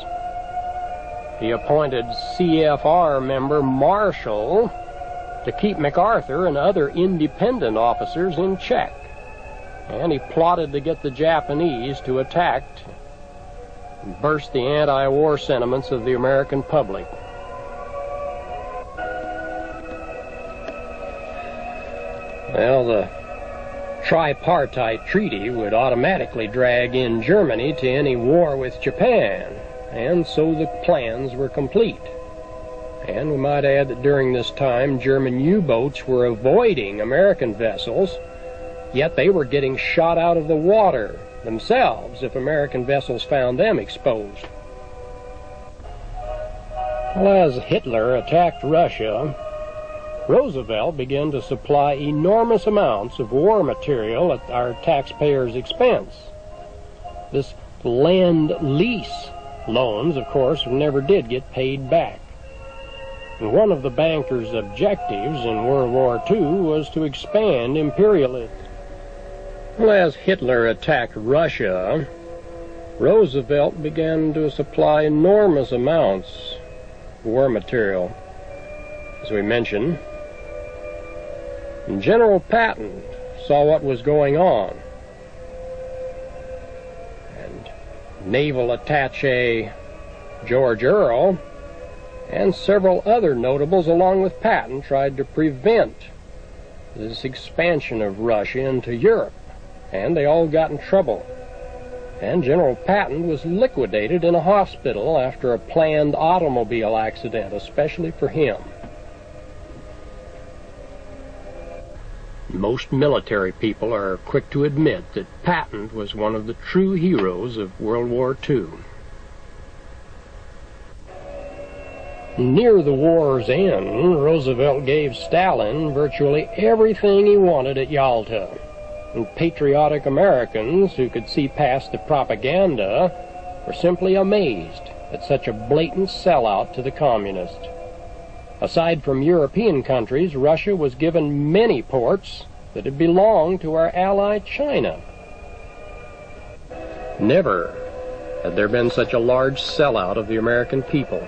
He appointed CFR member Marshall to keep MacArthur and other independent officers in check. and he plotted to get the Japanese to attack and burst the anti-war sentiments of the American public. Well, the tripartite treaty would automatically drag in Germany to any war with Japan, and so the plans were complete. And we might add that during this time, German U-boats were avoiding American vessels, yet they were getting shot out of the water themselves if American vessels found them exposed. Well, as Hitler attacked Russia, Roosevelt began to supply enormous amounts of war material at our taxpayers' expense. This land lease loans, of course, never did get paid back. And one of the bankers' objectives in World War II was to expand imperialism. Well, as Hitler attacked Russia, Roosevelt began to supply enormous amounts of war material, as we mentioned. And General Patton saw what was going on, and Naval Attaché George Earle and several other notables along with Patton tried to prevent this expansion of Russia into Europe, and they all got in trouble. And General Patton was liquidated in a hospital after a planned automobile accident, especially for him. Most military people are quick to admit that Patton was one of the true heroes of World War II. Near the war's end, Roosevelt gave Stalin virtually everything he wanted at Yalta, and patriotic Americans who could see past the propaganda were simply amazed at such a blatant sellout to the communists. Aside from European countries, Russia was given many ports that had belonged to our ally China. Never had there been such a large sellout of the American people.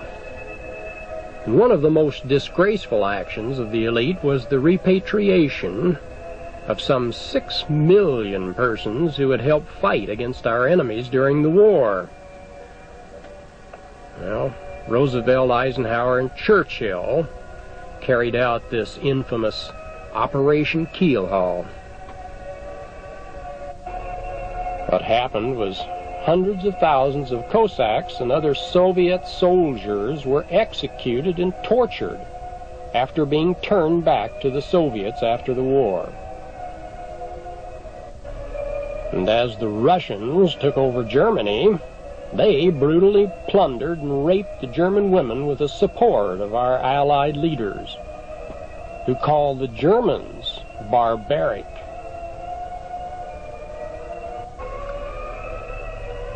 And one of the most disgraceful actions of the elite was the repatriation of some 6 million persons who had helped fight against our enemies during the war. Well, Roosevelt, Eisenhower, and Churchill carried out this infamous Operation Keelhaul. What happened was hundreds of thousands of Cossacks and other Soviet soldiers were executed and tortured after being turned back to the Soviets after the war. And as the Russians took over Germany, they brutally plundered and raped the German women with the support of our Allied leaders, who called the Germans barbaric.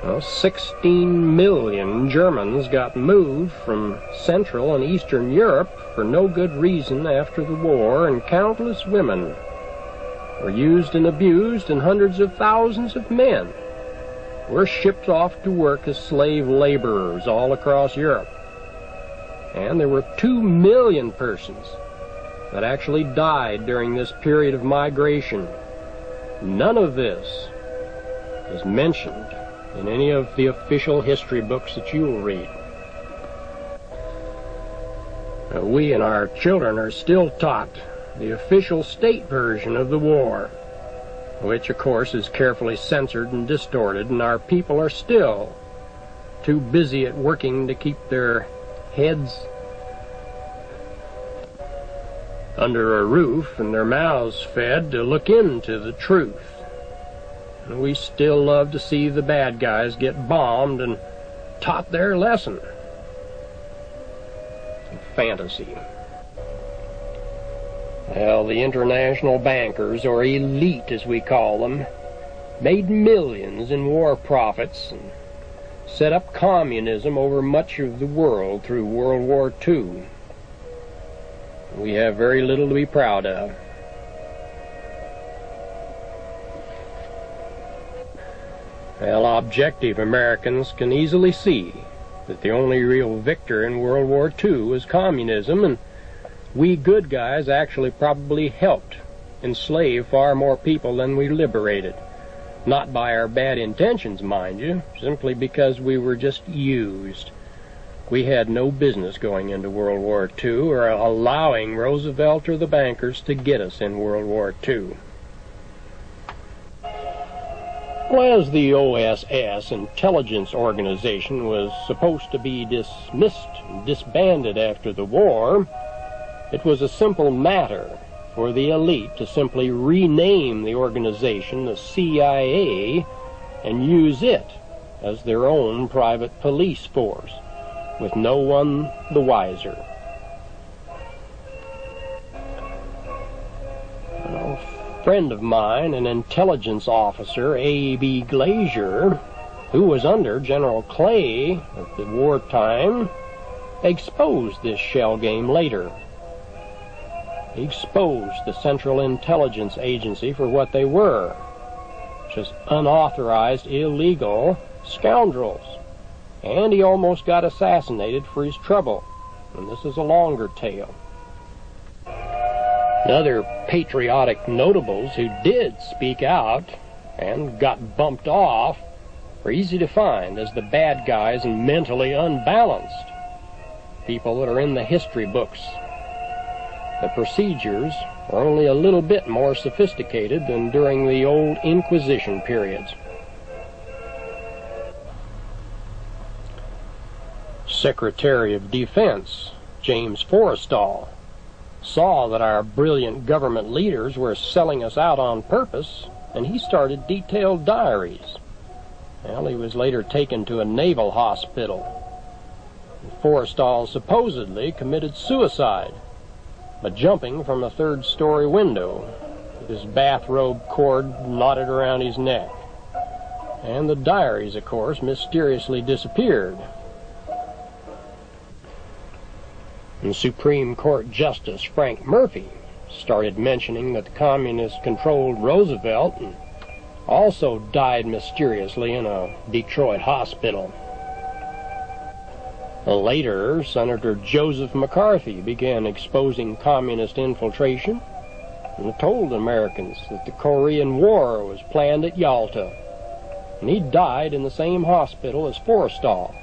Well, 16 million Germans got moved from Central and Eastern Europe for no good reason after the war, and countless women were used and abused, and hundreds of thousands of men were shipped off to work as slave laborers all across Europe. And there were 2 million persons that actually died during this period of migration. None of this is mentioned in any of the official history books that you will read. We and our children are still taught the official state version of the war, which of course is carefully censored and distorted, and our people are still too busy at working to keep their heads under a roof and their mouths fed to look into the truth. And we still love to see the bad guys get bombed and taught their lesson. Fantasy. Well, the international bankers, or elite as we call them, made millions in war profits and set up communism over much of the world through World War II. We have very little to be proud of. Well, objective Americans can easily see that the only real victor in World War II was communism, and we good guys actually probably helped enslave far more people than we liberated. Not by our bad intentions, mind you, simply because we were just used. We had no business going into World War II or allowing Roosevelt or the bankers to get us in World War II. Well, as the OSS intelligence organization was supposed to be dismissed and disbanded after the war, it was a simple matter for the elite to simply rename the organization the CIA and use it as their own private police force, with no one the wiser. A friend of mine, an intelligence officer, A.B. Glazier, who was under General Clay at the wartime, exposed this shell game later. He exposed the Central Intelligence Agency for what they were, just unauthorized, illegal scoundrels. And he almost got assassinated for his trouble. And this is a longer tale. Other patriotic notables who did speak out and got bumped off were easy to find as the bad guys and mentally unbalanced. People that are in the history books. The procedures are only a little bit more sophisticated than during the old Inquisition periods. Secretary of Defense James Forrestal saw that our brilliant government leaders were selling us out on purpose, and he started detailed diaries. Well, he was later taken to a naval hospital. Forrestal supposedly committed suicide by jumping from a third-story window with his bathrobe cord knotted around his neck. And the diaries, of course, mysteriously disappeared. And Supreme Court Justice Frank Murphy started mentioning that the communists controlled Roosevelt and also died mysteriously in a Detroit hospital. Later, Senator Joseph McCarthy began exposing communist infiltration and told Americans that the Korean War was planned at Yalta, and he died in the same hospital as Forrestal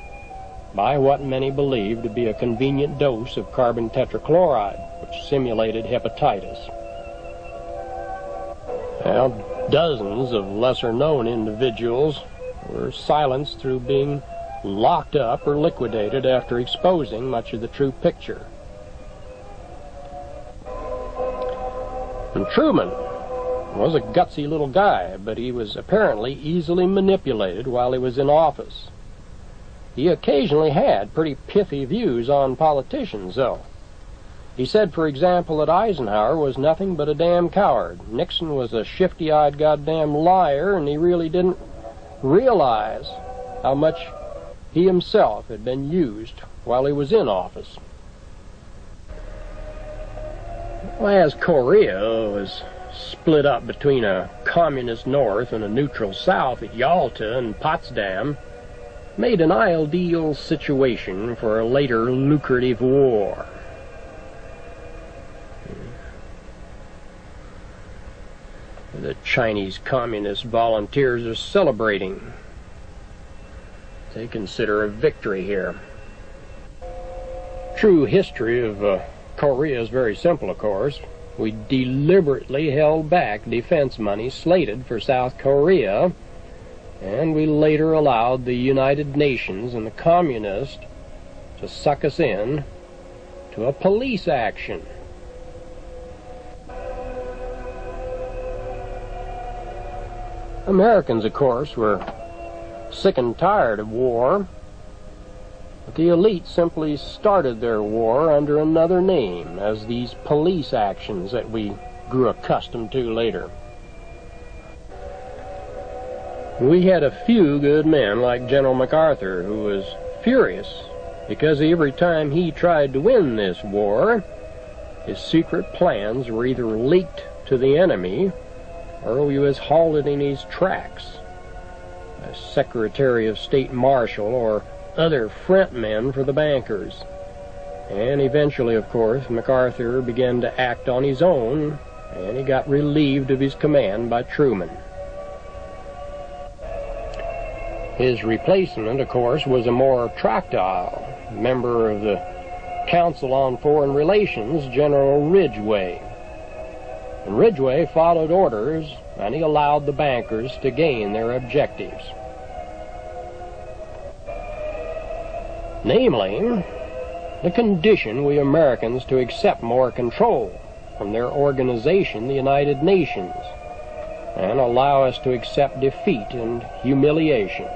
by what many believed to be a convenient dose of carbon tetrachloride, which simulated hepatitis. Well, dozens of lesser-known individuals were silenced through being locked up or liquidated after exposing much of the true picture. And Truman was a gutsy little guy, but he was apparently easily manipulated while he was in office. He occasionally had pretty pithy views on politicians, though. He said, for example, that Eisenhower was nothing but a damn coward. Nixon was a shifty-eyed goddamn liar, and he really didn't realize how much he himself had been used while he was in office. Well, as Korea was split up between a communist North and a neutral South at Yalta and Potsdam, made an ideal situation for a later lucrative war. The Chinese Communist volunteers are celebrating. They consider a victory here. True history of Korea is very simple, of course. We deliberately held back defense money slated for South Korea, and we later allowed the United Nations and the Communists to suck us in to a police action. Americans, of course, were sick and tired of war, but the elite simply started their war under another name as these police actions that we grew accustomed to later. We had a few good men like General MacArthur, who was furious because every time he tried to win this war, his secret plans were either leaked to the enemy or he was halted in his tracks by Secretary of State Marshall or other front men for the bankers. And eventually, of course, MacArthur began to act on his own, and he got relieved of his command by Truman. His replacement, of course, was a more tractile member of the Council on Foreign Relations, General Ridgway. And Ridgway followed orders, and he allowed the bankers to gain their objectives. Namely, the condition we Americans to accept more control from their organization, the United Nations, and allow us to accept defeat and humiliation.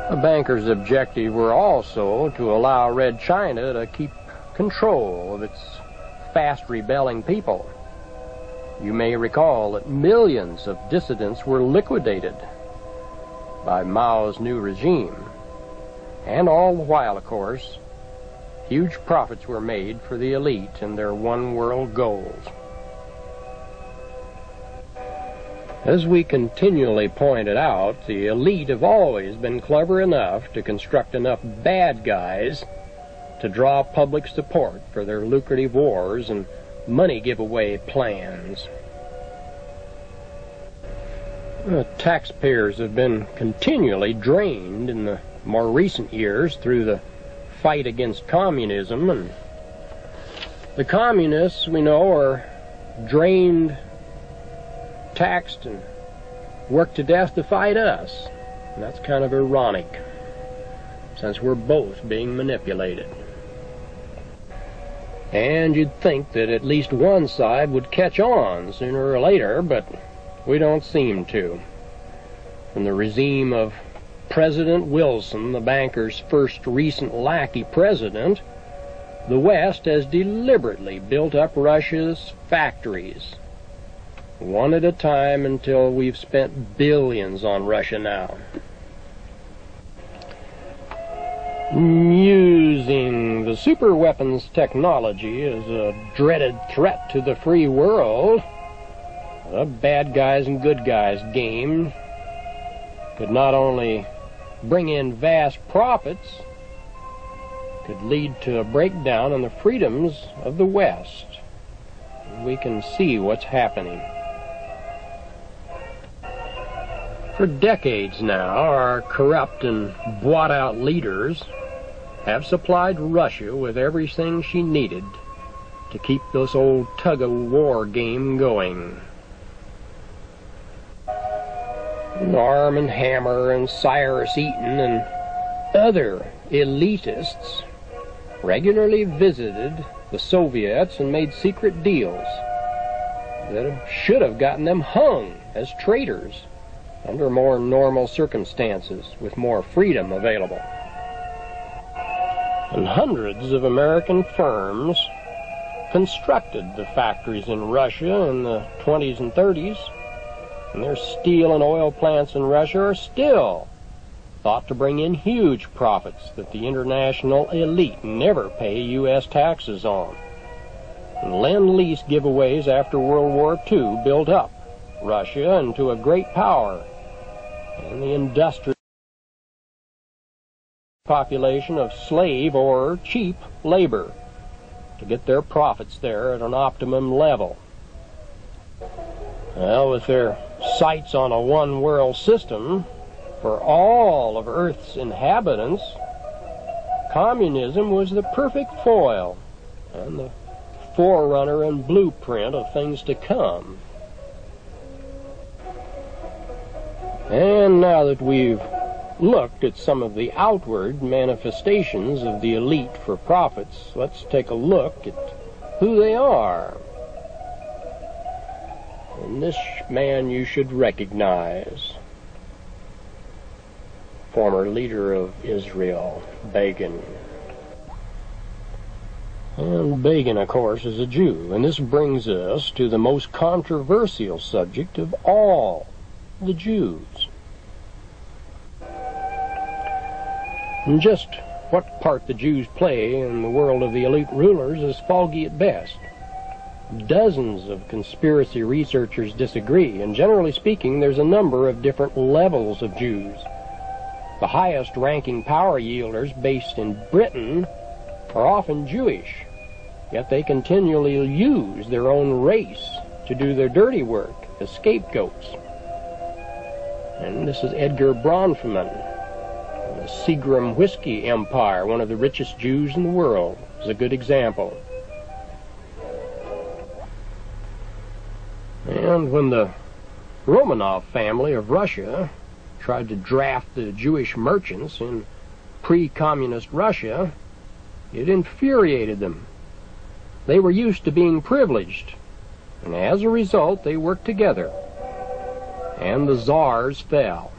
The bankers' objective were also to allow Red China to keep control of its fast rebelling people. You may recall that millions of dissidents were liquidated by Mao's new regime. And all the while, of course, huge profits were made for the elite and their one-world goals. As we continually pointed out, the elite have always been clever enough to construct enough bad guys to draw public support for their lucrative wars and money giveaway plans. Taxpayers have been continually drained in the more recent years through the fight against communism, and the communists, we know, are drained, taxed, and worked to death to fight us. And that's kind of ironic, since we're both being manipulated. And you'd think that at least one side would catch on sooner or later, but we don't seem to. From the regime of President Wilson, the bankers' first recent lackey president, the West has deliberately built up Russia's factories, one at a time, until we've spent billions on Russia now. Using the superweapons technology as a dreaded threat to the free world, the bad guys and good guys game could not only bring in vast profits, could lead to a breakdown in the freedoms of the West. We can see what's happening. For decades now, our corrupt and bought-out leaders have supplied Russia with everything she needed to keep this old tug-of-war game going. Arm and Hammer and Cyrus Eaton and other elitists regularly visited the Soviets and made secret deals that should have gotten them hung as traitors under more normal circumstances with more freedom available. And hundreds of American firms constructed the factories in Russia in the 20s and 30s, and their steel and oil plants in Russia are still thought to bring in huge profits that the international elite never pay U.S. taxes on. And Lend-Lease giveaways after World War II built up Russia into a great power, and the industrial population of slave or cheap labor to get their profits there at an optimum level. Well, with their sights on a one-world system for all of Earth's inhabitants, communism was the perfect foil and the forerunner and blueprint of things to come. And now that we've looked at some of the outward manifestations of the elite for profits, let's take a look at who they are. And this man you should recognize. Former leader of Israel, Begin. And Begin, of course, is a Jew. And this brings us to the most controversial subject of all, the Jews. And just what part the Jews play in the world of the elite rulers is foggy at best. Dozens of conspiracy researchers disagree, and generally speaking, there's a number of different levels of Jews. The highest-ranking power yielders based in Britain are often Jewish, yet they continually use their own race to do their dirty work as scapegoats. And this is Edgar Bronfman. The Seagram Whiskey Empire, one of the richest Jews in the world, is a good example. And when the Romanov family of Russia tried to draft the Jewish merchants in pre-communist Russia, it infuriated them. They were used to being privileged, and as a result they worked together, and the czars fell.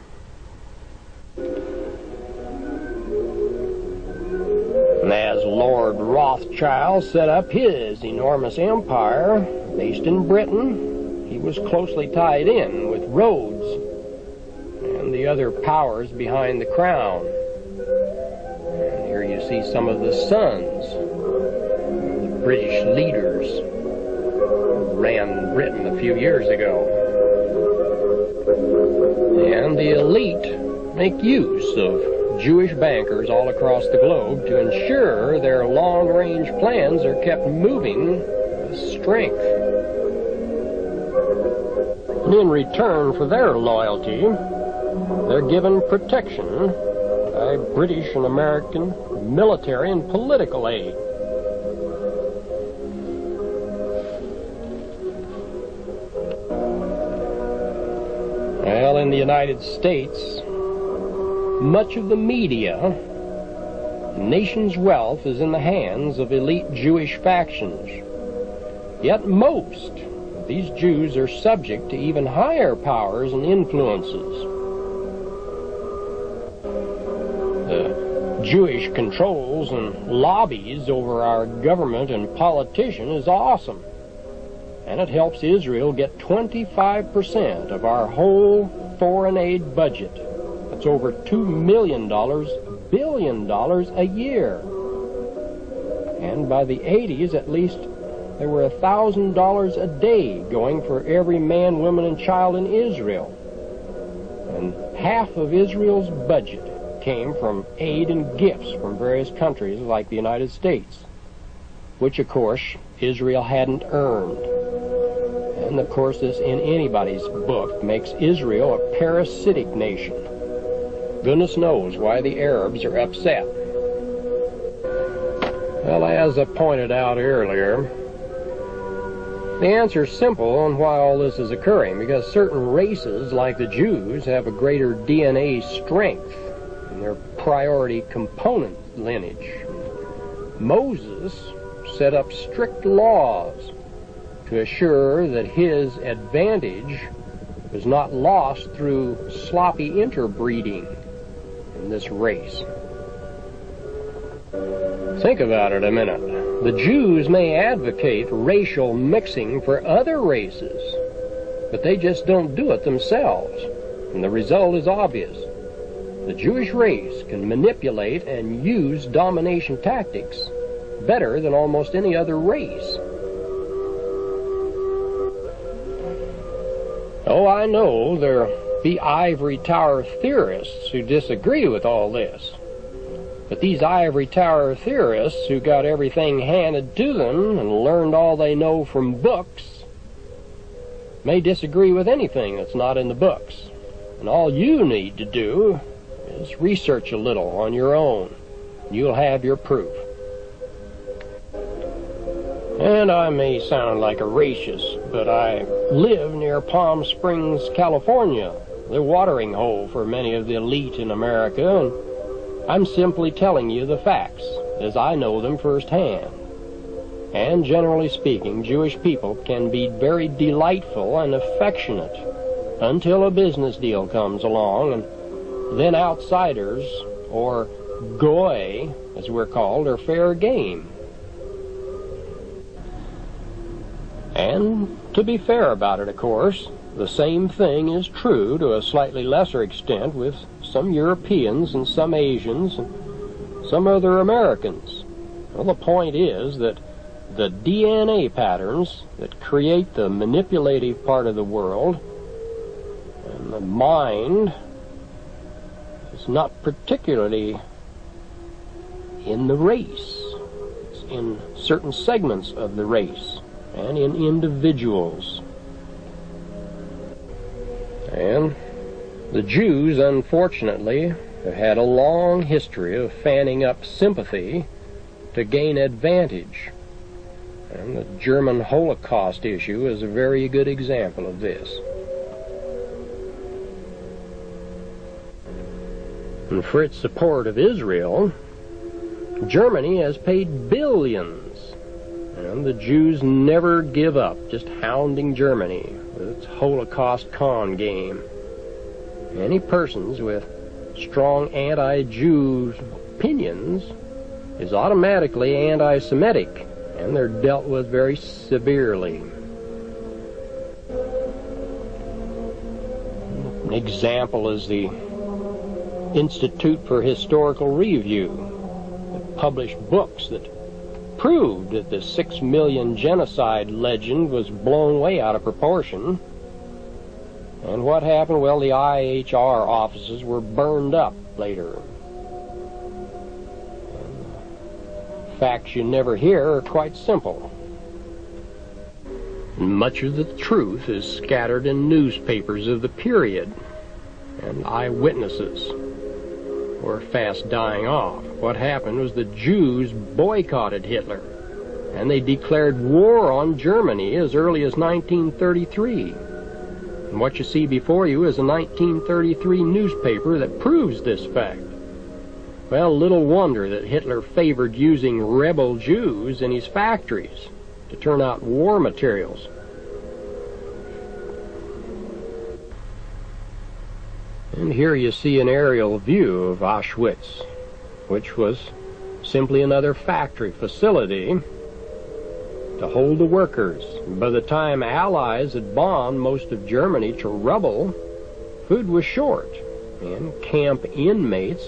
And as Lord Rothschild set up his enormous empire based in Britain, he was closely tied in with Rhodes and the other powers behind the crown. And here you see some of the sons of the British leaders who ran Britain a few years ago. And the elite make use of Jewish bankers all across the globe to ensure their long-range plans are kept moving with strength. And in return for their loyalty, they're given protection by British and American military and political aid. Well, in the United States, much of the media, the nation's wealth is in the hands of elite Jewish factions. Yet most of these Jews are subject to even higher powers and influences. The Jewish controls and lobbies over our government and politician is awesome. And it helps Israel get 25% of our whole foreign aid budget. That's over $2 billion a year. And by the 80s, at least, there were $1,000 a day going for every man, woman, and child in Israel. And half of Israel's budget came from aid and gifts from various countries like the United States, which, of course, Israel hadn't earned. And, of course, this in anybody's book makes Israel a parasitic nation. Goodness knows why the Arabs are upset. Well, as I pointed out earlier, the answer is simple on why all this is occurring, because certain races, like the Jews, have a greater DNA strength in their priority component lineage. Moses set up strict laws to assure that his advantage was not lost through sloppy interbreeding in this race. Think about it a minute. The Jews may advocate racial mixing for other races, but they just don't do it themselves. And the result is obvious. The Jewish race can manipulate and use domination tactics better than almost any other race. Oh, I know there be ivory tower theorists who disagree with all this. But these ivory tower theorists who got everything handed to them and learned all they know from books may disagree with anything that's not in the books. And all you need to do is research a little on your own. You'll have your proof. And I may sound like a racist, but I live near Palm Springs, California, the watering hole for many of the elite in America, and I'm simply telling you the facts as I know them firsthand. And generally speaking, Jewish people can be very delightful and affectionate until a business deal comes along, and then outsiders, or goy, as we're called, are fair game. And to be fair about it, of course, the same thing is true to a slightly lesser extent with some Europeans and some Asians and some other Americans. Well, the point is that the DNA patterns that create the manipulative part of the world and the mind is not particularly in the race. It's in certain segments of the race and in individuals. And The Jews, unfortunately, have had a long history of fanning up sympathy to gain advantage. And the German Holocaust issue is a very good example of this. And for its support of Israel, Germany has paid billions. And the Jews never give up, just hounding Germany with its Holocaust con game. Any persons with strong anti-Jew opinions is automatically anti-Semitic, and they're dealt with very severely. An example is the Institute for Historical Review, that published books that proved that the 6 million genocide legend was blown way out of proportion. And what happened? Well, the IHR offices were burned up later. And the facts you never hear are quite simple. Much of the truth is scattered in newspapers of the period, and eyewitnesses were fast dying off. What happened was the Jews boycotted Hitler, and they declared war on Germany as early as 1933. And what you see before you is a 1933 newspaper that proves this fact. Well, little wonder that Hitler favored using rebel Jews in his factories to turn out war materials. And here you see an aerial view of Auschwitz, which was simply another factory facility to hold the workers. By the time Allies had bombed most of Germany to rubble, food was short, and camp inmates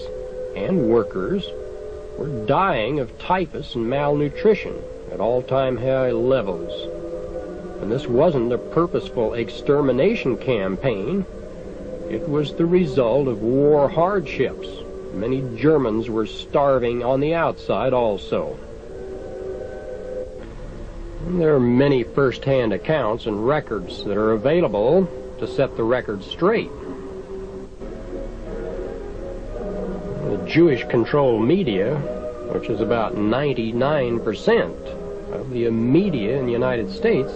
and workers were dying of typhus and malnutrition at all-time high levels. And this wasn't a purposeful extermination campaign. It was the result of war hardships. Many Germans were starving on the outside also. And there are many first-hand accounts and records that are available to set the record straight. The Jewish-controlled media, which is about 99% of the media in the United States,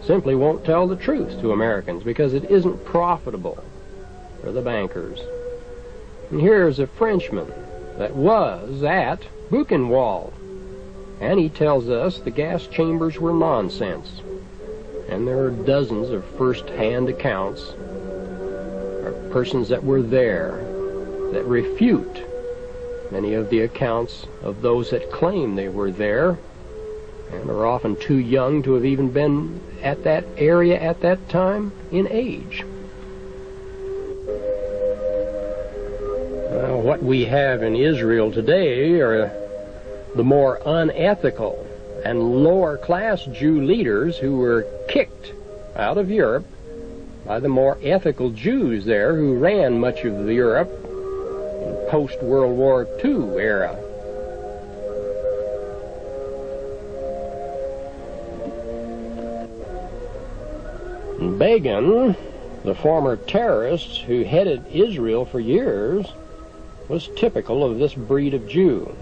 simply won't tell the truth to Americans because it isn't profitable for the bankers. And here's a Frenchman that was at Buchenwald, and he tells us the gas chambers were nonsense. And there are dozens of first-hand accounts of persons that were there that refute many of the accounts of those that claim they were there and are often too young to have even been at that area at that time in age. What we have in Israel today are the more unethical and lower-class Jew leaders who were kicked out of Europe by the more ethical Jews there who ran much of Europe in post-World War II era. Begin, the former terrorist who headed Israel for years, was typical of this breed of Jew.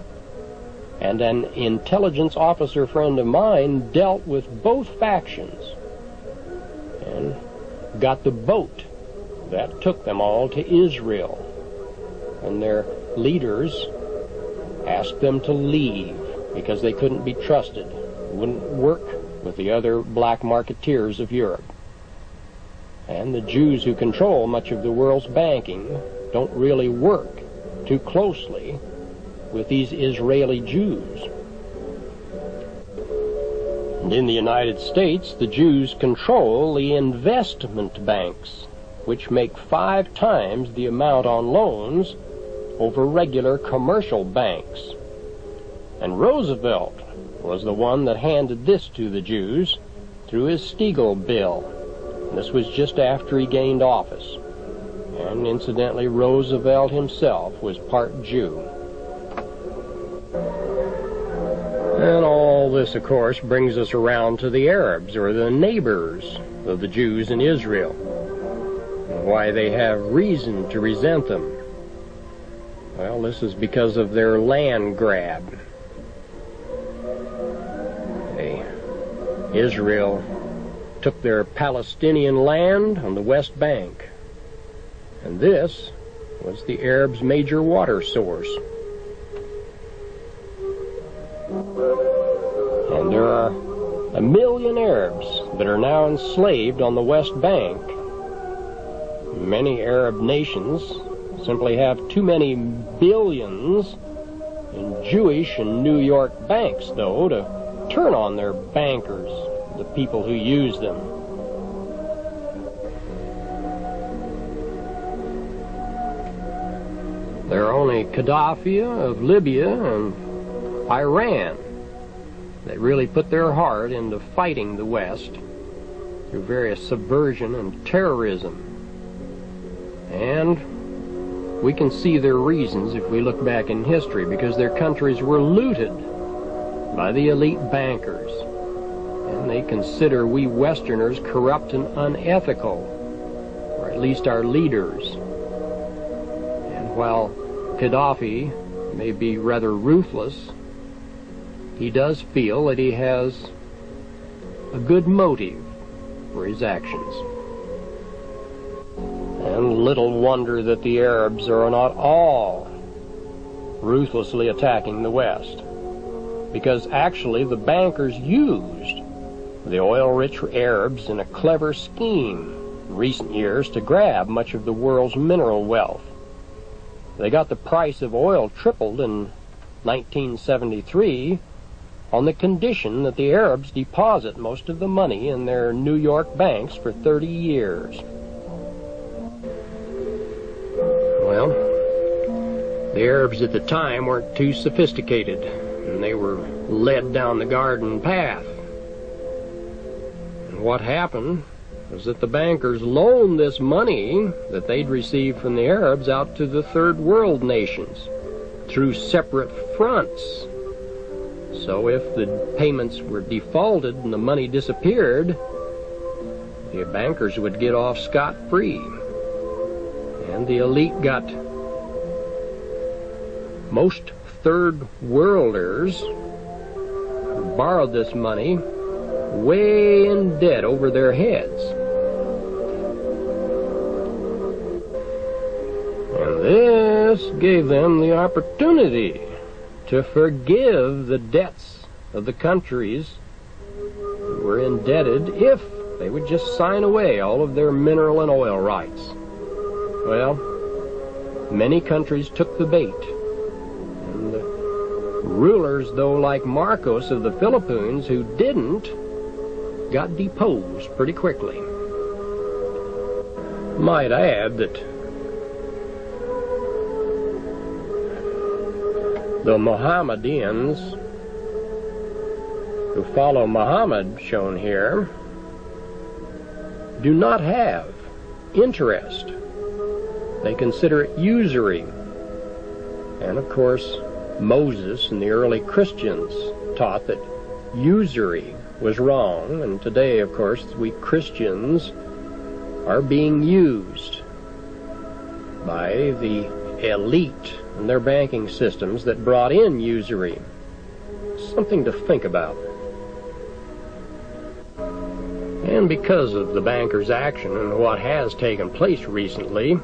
And an intelligence officer friend of mine dealt with both factions and got the boat that took them all to Israel. And their leaders asked them to leave because they couldn't be trusted, wouldn't work with the other black marketeers of Europe. And the Jews who control much of the world's banking don't really work too closely with these Israeli Jews. And in the United States, the Jews control the investment banks, which make 5 times the amount on loans over regular commercial banks. And Roosevelt was the one that handed this to the Jews through his Stiegel bill. And this was just after he gained office. And incidentally, Roosevelt himself was part Jew. And all this, of course, brings us around to the Arabs, or the neighbors of the Jews in Israel. and why they have reason to resent them. Well, this is because of their land grab. Israel took their Palestinian land on the West Bank, and this was the Arabs' major water source. And there are 1 million Arabs that are now enslaved on the West Bank. Many Arab nations simply have too many billions in Jewish and New York banks, though, to turn on their bankers, the people who use them. There are only Gaddafi of Libya and Iran that really put their heart into fighting the West through various subversion and terrorism. And we can see their reasons if we look back in history, because their countries were looted by the elite bankers, and they consider we Westerners corrupt and unethical, or at least our leaders. And while Gaddafi may be rather ruthless, he does feel that he has a good motive for his actions. And little wonder that the Arabs are not all ruthlessly attacking the West, because actually the bankers used the oil-rich Arabs in a clever scheme in recent years to grab much of the world's mineral wealth. They got the price of oil tripled in 1973 on the condition that the Arabs deposit most of the money in their New York banks for 30 years. Well, the Arabs at the time weren't too sophisticated, and they were led down the garden path. And what happened was that the bankers loaned this money that they'd received from the Arabs out to the third world nations through separate fronts. So if the payments were defaulted and the money disappeared, the bankers would get off scot-free. And the elite got most third worlders who borrowed this money way in debt over their heads. And this gave them the opportunity to forgive the debts of the countries who were indebted if they would just sign away all of their mineral and oil rights. Well, many countries took the bait. And the rulers, though, like Marcos of the Philippines, who didn't, got deposed pretty quickly. Might add that the Mohammedans who follow Muhammad, shown here, do not have interest. They consider it usury. And of course, Moses and the early Christians taught that usury was wrong, and today, of course, we Christians are being used by the elite and their banking systems that brought in usury. Something to think about. And because of the bankers' action and what has taken place recently,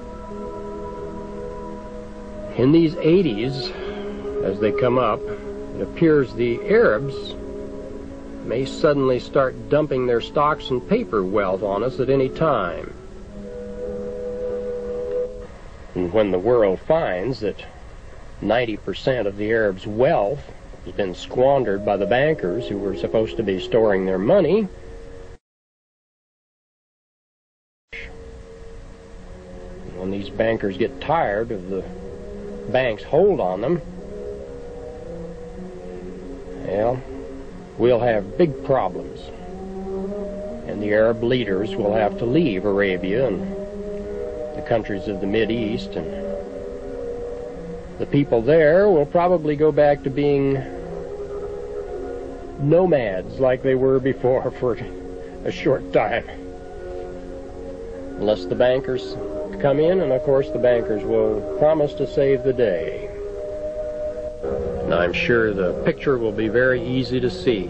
in these 80s, as they come up, it appears the Arabs may suddenly start dumping their stocks and paper wealth on us at any time. And when the world finds that 90% of the Arabs' wealth has been squandered by the bankers who were supposed to be storing their money, when these bankers get tired of the bank's hold on them, well, we'll have big problems. And the Arab leaders will have to leave Arabia and the countries of the Mideast, and the people there will probably go back to being nomads like they were before for a short time. unless the bankers come in, and of course the bankers will promise to save the day. And I'm sure the picture will be very easy to see.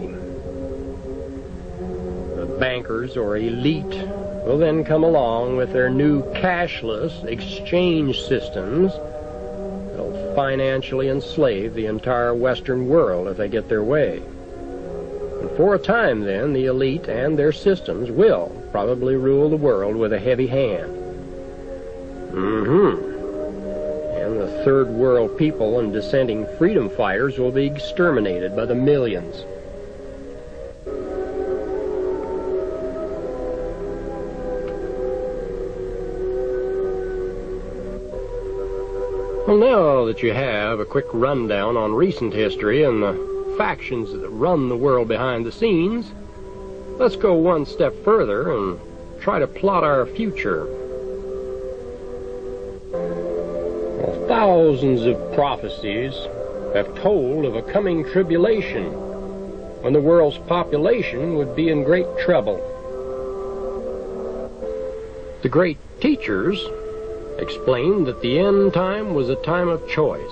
The bankers or elite will then come along with their new cashless exchange systems. They'll financially enslave the entire Western world if they get their way. And for a time then, the elite and their systems will probably rule the world with a heavy hand. And the third world people and dissenting freedom fighters will be exterminated by the millions. Well, now that you have a quick rundown on recent history and the factions that run the world behind the scenes, let's go one step further and try to plot our future. Well, thousands of prophecies have told of a coming tribulation when the world's population would be in great trouble. The great teachers explained that the end time was a time of choice,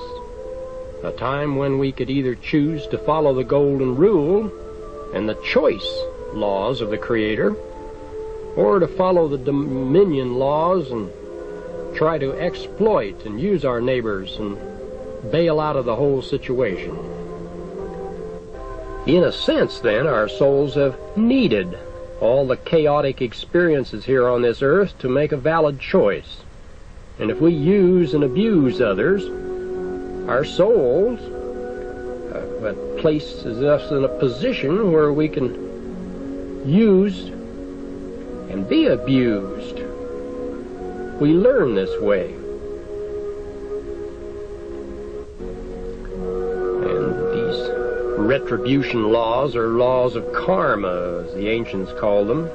a time when we could either choose to follow the golden rule and the choice laws of the Creator, or to follow the dominion laws and try to exploit and use our neighbors and bail out of the whole situation. In a sense, then, our souls have needed all the chaotic experiences here on this earth to make a valid choice. And if we use and abuse others, our souls places us in a position where we can use and be abused. We learn this way. And these retribution laws are laws of karma, as the ancients called them.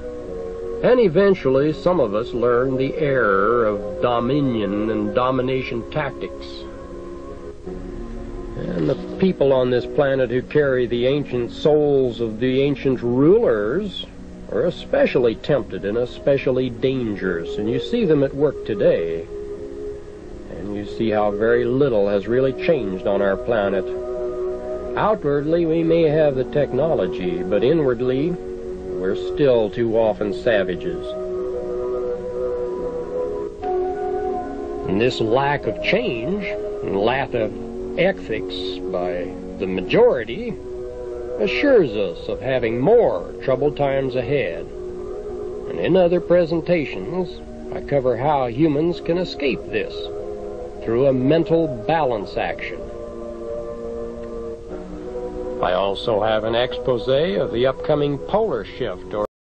And eventually some of us learn the error of dominion and domination tactics. And the people on this planet who carry the ancient souls of the ancient rulers are especially tempted and especially dangerous. And you see them at work today. And you see how very little has really changed on our planet. Outwardly, we may have the technology, but inwardly, we're still too often savages. And this lack of change and lack of ethics by the majority assures us of having more troubled times ahead. And in other presentations, I cover how humans can escape this through a mental balance action. I also have an expose of the upcoming polar shift, or